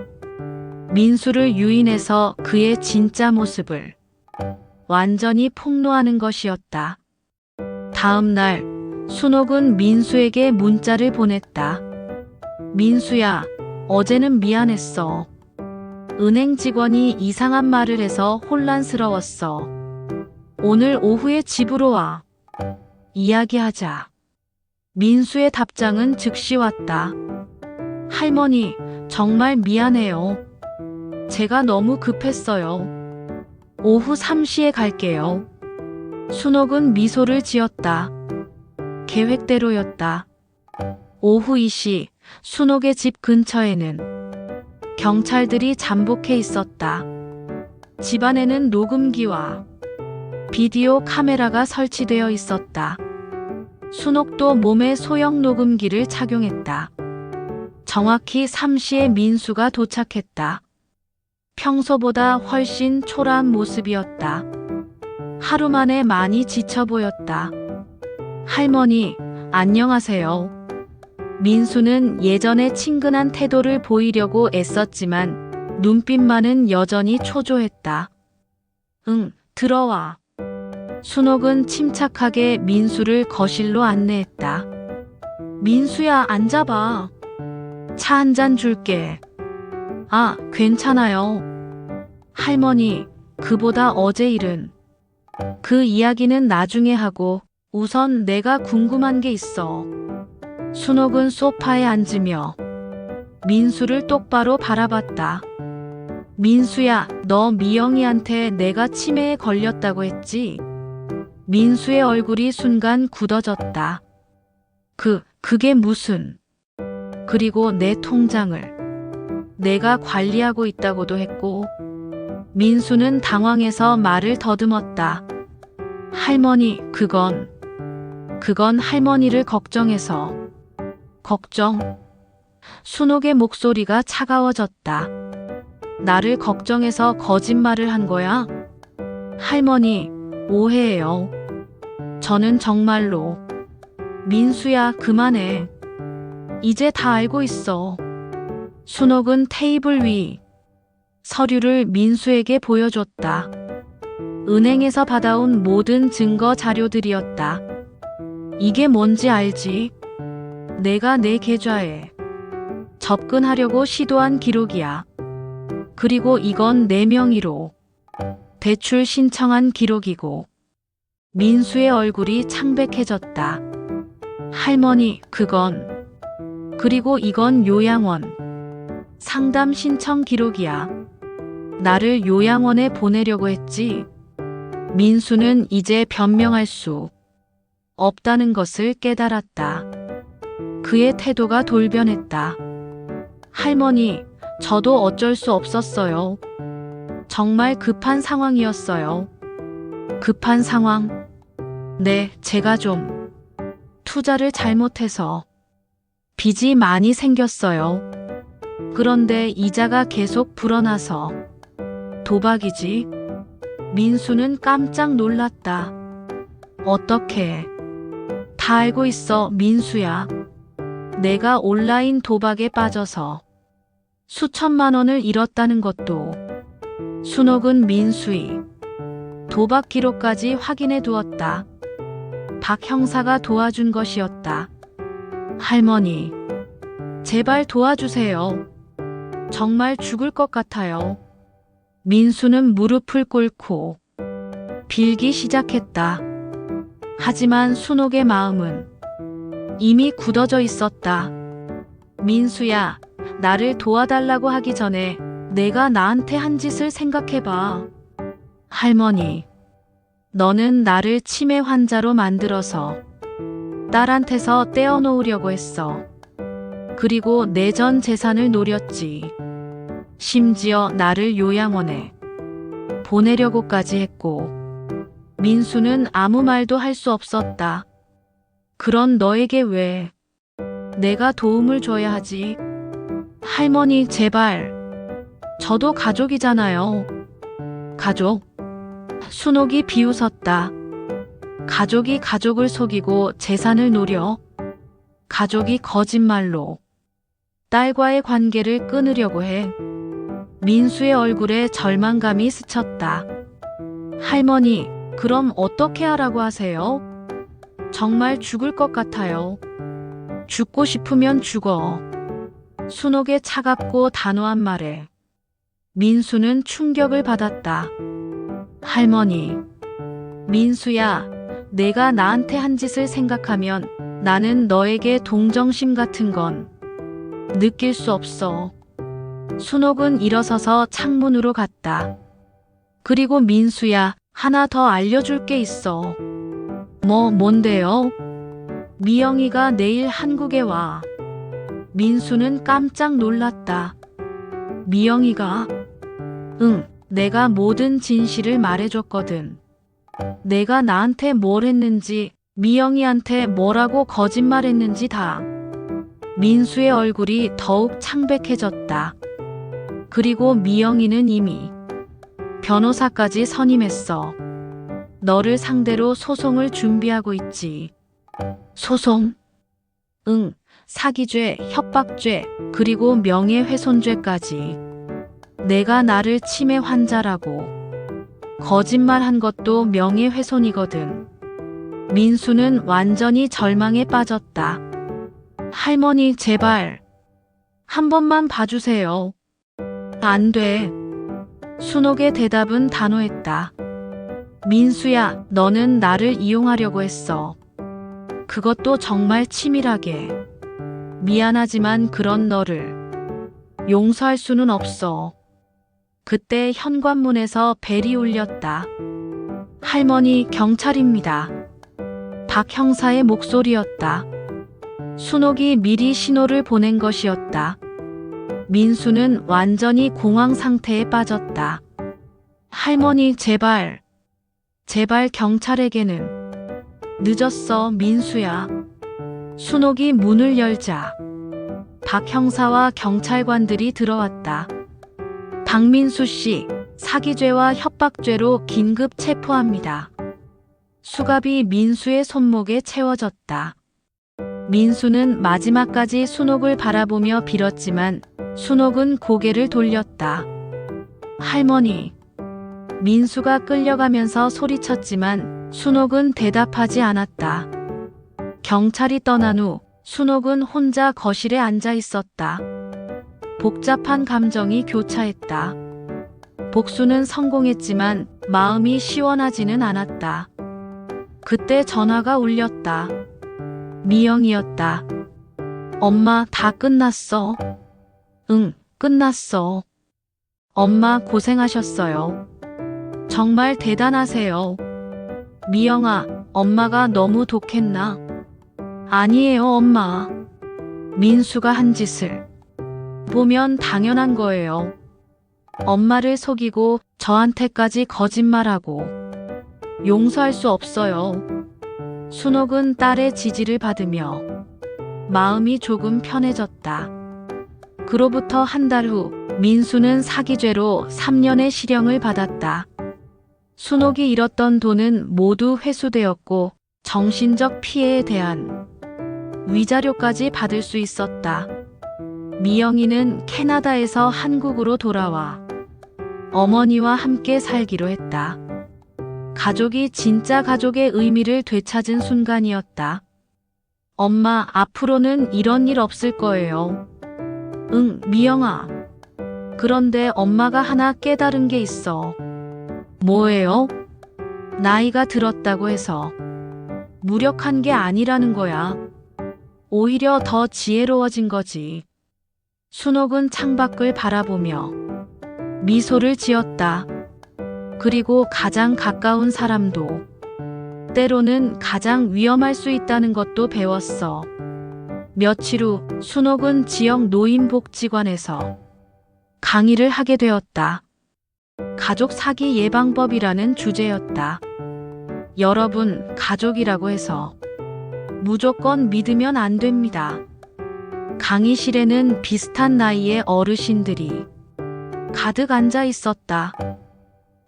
민수를 유인해서 그의 진짜 모습을 완전히 폭로하는 것이었다. 다음 날, 순옥은 민수에게 문자를 보냈다. 민수야, 어제는 미안했어. 은행 직원이 이상한 말을 해서 혼란스러웠어. 오늘 오후에 집으로 와. 이야기하자. 민수의 답장은 즉시 왔다. 할머니, 정말 미안해요. 제가 너무 급했어요. 오후 3시에 갈게요. 순옥은 미소를 지었다. 계획대로였다. 오후 2시, 순옥의 집 근처에는 경찰들이 잠복해 있었다. 집안에는 녹음기와 비디오 카메라가 설치되어 있었다. 순옥도 몸에 소형 녹음기를 착용했다. 정확히 3시에 민수가 도착했다. 평소보다 훨씬 초라한 모습이었다. 하루 만에 많이 지쳐 보였다. 할머니, 안녕하세요. 민수는 예전의 친근한 태도를 보이려고 애썼지만 눈빛만은 여전히 초조했다. 응, 들어와. 순옥은 침착하게 민수를 거실로 안내했다. 민수야, 앉아봐. 차 한 잔 줄게. 아, 괜찮아요. 할머니, 그보다 어제 일은. 그 이야기는 나중에 하고 우선 내가 궁금한 게 있어. 순옥은 소파에 앉으며 민수를 똑바로 바라봤다. 민수야, 너 미영이한테 내가 치매에 걸렸다고 했지? 민수의 얼굴이 순간 굳어졌다. 그게 무슨... 그리고 내 통장을 내가 관리하고 있다고도 했고. 민수는 당황해서 말을 더듬었다. 할머니, 그건 할머니를 걱정해서. 걱정? 순옥의 목소리가 차가워졌다. 나를 걱정해서 거짓말을 한 거야? 할머니, 오해해요. 저는 정말로. 민수야, 그만해. 이제 다 알고 있어. 순옥은 테이블 위 서류를 민수에게 보여줬다. 은행에서 받아온 모든 증거 자료들이었다. 이게 뭔지 알지? 내가 내 계좌에 접근하려고 시도한 기록이야. 그리고 이건 내 명의로 대출 신청한 기록이고. 민수의 얼굴이 창백해졌다. 할머니, 그리고 이건 요양원 상담 신청 기록이야. 나를 요양원에 보내려고 했지. 민수는 이제 변명할 수 없다는 것을 깨달았다. 그의 태도가 돌변했다. 할머니, 저도 어쩔 수 없었어요. 정말 급한 상황이었어요. 급한 상황? 네, 제가 좀 투자를 잘못해서 빚이 많이 생겼어요. 그런데 이자가 계속 불어나서. 도박이지? 민수는 깜짝 놀랐다. 어떻게? 다 알고 있어, 민수야. 내가 온라인 도박에 빠져서 수천만 원을 잃었다는 것도. 순옥은 민수의 도박 기록까지 확인해 두었다. 박 형사가 도와준 것이었다. 할머니, 제발 도와주세요. 정말 죽을 것 같아요. 민수는 무릎을 꿇고 빌기 시작했다. 하지만 순옥의 마음은 이미 굳어져 있었다. 민수야, 나를 도와달라고 하기 전에 내가 나한테 한 짓을 생각해봐. 할머니, 너는 나를 치매 환자로 만들어서 딸한테서 떼어놓으려고 했어. 그리고 내 전 재산을 노렸지. 심지어 나를 요양원에 보내려고까지 했고, 민수는 아무 말도 할 수 없었다. 그런 너에게 왜 내가 도움을 줘야 하지? 할머니, 제발. 저도 가족이잖아요. 가족? 순옥이 비웃었다. 가족이 가족을 속이고 재산을 노려? 가족이 거짓말로 딸과의 관계를 끊으려고 해. 민수의 얼굴에 절망감이 스쳤다. 할머니, 그럼 어떻게 하라고 하세요? 정말 죽을 것 같아요. 죽고 싶으면 죽어. 순옥의 차갑고 단호한 말에 민수는 충격을 받았다. 할머니, 민수야, 내가 나한테 한 짓을 생각하면 나는 너에게 동정심 같은 건 느낄 수 없어. 순옥은 일어서서 창문으로 갔다. 그리고 민수야, 하나 더 알려줄 게 있어. 뭔데요? 미영이가 내일 한국에 와. 민수는 깜짝 놀랐다. 미영이가? 응, 내가 모든 진실을 말해줬거든. 내가 나한테 뭘 했는지, 미영이한테 뭐라고 거짓말했는지 다. 민수의 얼굴이 더욱 창백해졌다. 그리고 미영이는 이미 변호사까지 선임했어. 너를 상대로 소송을 준비하고 있지. 소송? 응, 사기죄, 협박죄, 그리고 명예훼손죄까지. 내가 나를 치매 환자라고 거짓말한 것도 명예훼손이거든. 민수는 완전히 절망에 빠졌다. 할머니, 제발 한 번만 봐주세요. 안 돼. 순옥의 대답은 단호했다. 민수야, 너는 나를 이용하려고 했어. 그것도 정말 치밀하게. 미안하지만 그런 너를 용서할 수는 없어. 그때 현관문에서 벨이 울렸다. 할머니, 경찰입니다. 박 형사의 목소리였다. 순옥이 미리 신호를 보낸 것이었다. 민수는 완전히 공황 상태에 빠졌다. 할머니, 제발. 제발 경찰에게는. 늦었어, 민수야. 순옥이 문을 열자 박 형사와 경찰관들이 들어왔다. 박민수 씨, 사기죄와 협박죄로 긴급 체포합니다. 수갑이 민수의 손목에 채워졌다. 민수는 마지막까지 순옥을 바라보며 빌었지만 순옥은 고개를 돌렸다. 할머니. 민수가 끌려가면서 소리쳤지만 순옥은 대답하지 않았다. 경찰이 떠난 후 순옥은 혼자 거실에 앉아 있었다. 복잡한 감정이 교차했다. 복수는 성공했지만 마음이 시원하지는 않았다. 그때 전화가 울렸다. 미영이었다. 엄마, 다 끝났어. 응, 끝났어. 엄마, 고생하셨어요. 정말 대단하세요. 미영아, 엄마가 너무 독했나? 아니에요, 엄마. 민수가 한 짓을 보면 당연한 거예요. 엄마를 속이고 저한테까지 거짓말하고 용서할 수 없어요. 순옥은 딸의 지지를 받으며 마음이 조금 편해졌다. 그로부터 한 달 후 민수는 사기죄로 3년의 실형을 받았다. 순옥이 잃었던 돈은 모두 회수되었고 정신적 피해에 대한 위자료까지 받을 수 있었다. 미영이는 캐나다에서 한국으로 돌아와 어머니와 함께 살기로 했다. 가족이 진짜 가족의 의미를 되찾은 순간이었다. 엄마, 앞으로는 이런 일 없을 거예요. 응, 미영아. 그런데 엄마가 하나 깨달은 게 있어. 뭐예요? 나이가 들었다고 해서 무력한 게 아니라는 거야. 오히려 더 지혜로워진 거지. 순옥은 창밖을 바라보며 미소를 지었다. 그리고 가장 가까운 사람도 때로는 가장 위험할 수 있다는 것도 배웠어. 며칠 후 순옥은 지역 노인복지관에서 강의를 하게 되었다. 가족 사기 예방법이라는 주제였다. 여러분, 가족이라고 해서 무조건 믿으면 안 됩니다. 강의실에는 비슷한 나이의 어르신들이 가득 앉아 있었다.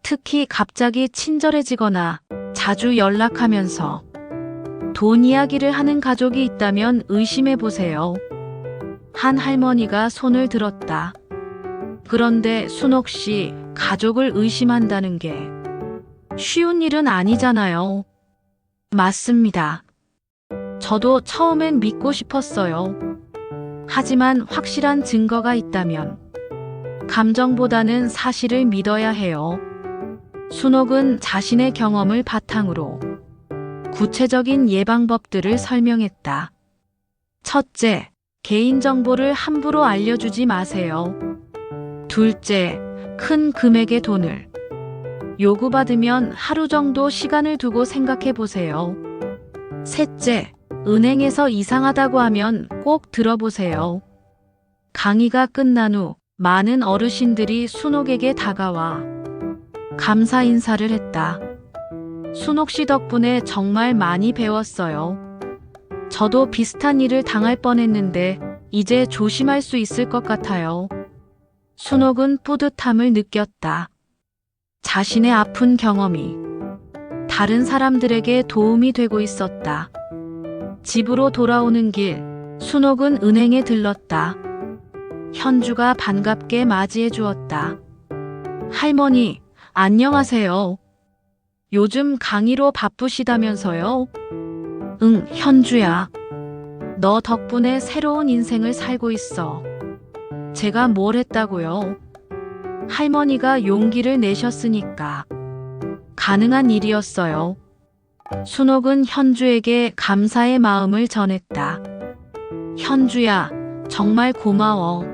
특히 갑자기 친절해지거나 자주 연락하면서 돈 이야기를 하는 가족이 있다면 의심해 보세요. 한 할머니가 손을 들었다. 그런데 순옥 씨, 가족을 의심한다는 게 쉬운 일은 아니잖아요. 맞습니다. 저도 처음엔 믿고 싶었어요. 하지만 확실한 증거가 있다면 감정보다는 사실을 믿어야 해요. 순옥은 자신의 경험을 바탕으로 구체적인 예방법들을 설명했다. 첫째, 개인정보를 함부로 알려주지 마세요. 둘째, 큰 금액의 돈을 요구받으면 하루 정도 시간을 두고 생각해 보세요. 셋째, 은행에서 이상하다고 하면 꼭 들어보세요. 강의가 끝난 후 많은 어르신들이 순옥에게 다가와 감사 인사를 했다. 순옥 씨 덕분에 정말 많이 배웠어요. 저도 비슷한 일을 당할 뻔했는데 이제 조심할 수 있을 것 같아요. 순옥은 뿌듯함을 느꼈다. 자신의 아픈 경험이 다른 사람들에게 도움이 되고 있었다. 집으로 돌아오는 길, 순옥은 은행에 들렀다. 현주가 반갑게 맞이해 주었다. 할머니, 안녕하세요. 요즘 강의로 바쁘시다면서요? 응, 현주야. 너 덕분에 새로운 인생을 살고 있어. 제가 뭘 했다고요? 할머니가 용기를 내셨으니까 가능한 일이었어요. 순옥은 현주에게 감사의 마음을 전했다. 현주야, 정말 고마워.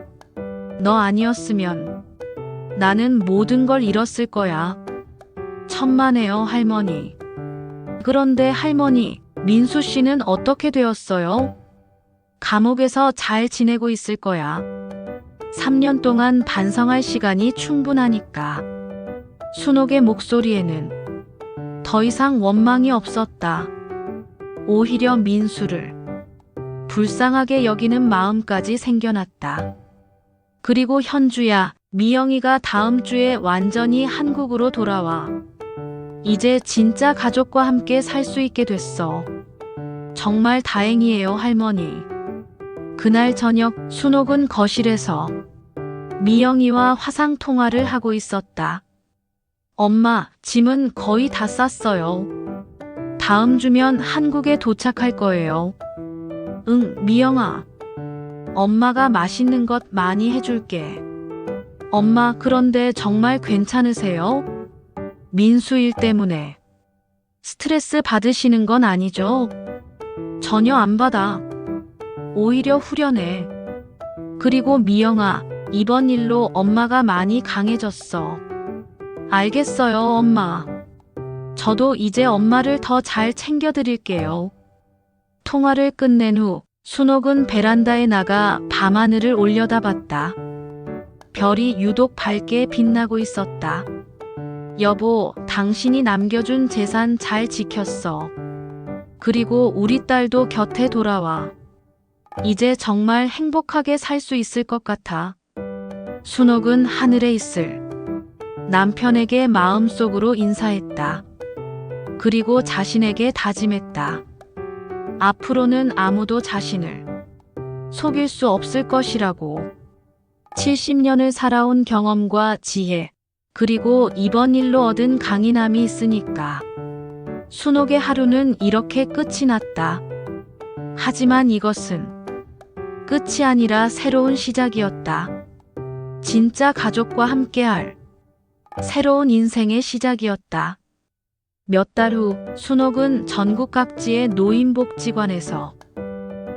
너 아니었으면 나는 모든 걸 잃었을 거야. 천만에요, 할머니. 그런데 할머니, 민수 씨는 어떻게 되었어요? 감옥에서 잘 지내고 있을 거야. 3년 동안 반성할 시간이 충분하니까. 순옥의 목소리에는 더 이상 원망이 없었다. 오히려 민수를 불쌍하게 여기는 마음까지 생겨났다. 그리고 현주야, 미영이가 다음 주에 완전히 한국으로 돌아와. 이제 진짜 가족과 함께 살 수 있게 됐어. 정말 다행이에요, 할머니. 그날 저녁 순옥은 거실에서 미영이와 화상 통화를 하고 있었다. 엄마, 짐은 거의 다 쌌어요. 다음 주면 한국에 도착할 거예요. 응, 미영아. 엄마가 맛있는 것 많이 해줄게. 엄마, 그런데 정말 괜찮으세요? 민수 일 때문에 스트레스 받으시는 건 아니죠? 전혀 안 받아. 오히려 후련해. 그리고 미영아, 이번 일로 엄마가 많이 강해졌어. 알겠어요, 엄마. 저도 이제 엄마를 더 잘 챙겨드릴게요. 통화를 끝낸 후 순옥은 베란다에 나가 밤하늘을 올려다봤다. 별이 유독 밝게 빛나고 있었다. 여보, 당신이 남겨준 재산 잘 지켰어. 그리고 우리 딸도 곁에 돌아와. 이제 정말 행복하게 살 수 있을 것 같아. 순옥은 하늘에 있을 남편에게 마음속으로 인사했다. 그리고 자신에게 다짐했다. 앞으로는 아무도 자신을 속일 수 없을 것이라고. 70년을 살아온 경험과 지혜, 그리고 이번 일로 얻은 강인함이 있으니까 순옥의 하루는 이렇게 끝이 났다. 하지만 이것은 끝이 아니라 새로운 시작이었다. 진짜 가족과 함께할 새로운 인생의 시작이었다. 몇 달 후 순옥은 전국 각지의 노인복지관에서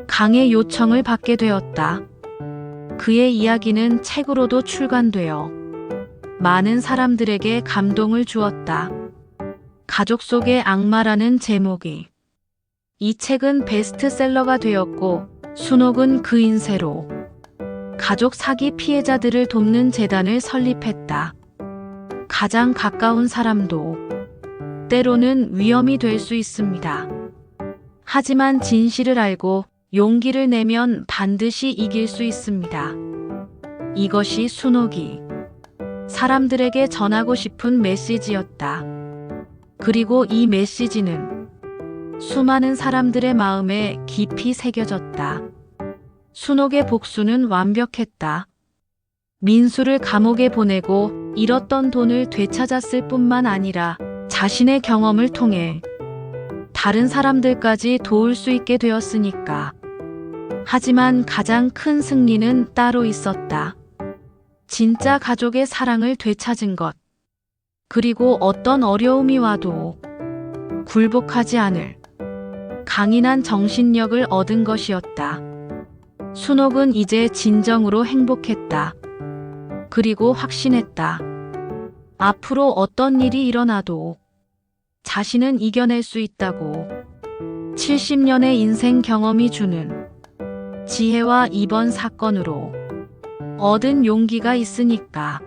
강의 요청을 받게 되었다. 그의 이야기는 책으로도 출간되어 많은 사람들에게 감동을 주었다. 가족 속의 악마라는 제목이 이 책은 베스트셀러가 되었고 순옥은 그 인쇄로 가족 사기 피해자들을 돕는 재단을 설립했다. 가장 가까운 사람도 때로는 위험이 될 수 있습니다. 하지만 진실을 알고 용기를 내면 반드시 이길 수 있습니다. 이것이 순옥이 사람들에게 전하고 싶은 메시지였다. 그리고 이 메시지는 수많은 사람들의 마음에 깊이 새겨졌다. 순옥의 복수는 완벽했다. 민수를 감옥에 보내고 잃었던 돈을 되찾았을 뿐만 아니라 자신의 경험을 통해 다른 사람들까지 도울 수 있게 되었으니까. 하지만 가장 큰 승리는 따로 있었다. 진짜 가족의 사랑을 되찾은 것. 그리고 어떤 어려움이 와도 굴복하지 않을 강인한 정신력을 얻은 것이었다. 순옥은 이제 진정으로 행복했다. 그리고 확신했다. 앞으로 어떤 일이 일어나도 자신은 이겨낼 수 있다고. 70년의 인생 경험이 주는 지혜와 이번 사건으로 얻은 용기가 있으니까.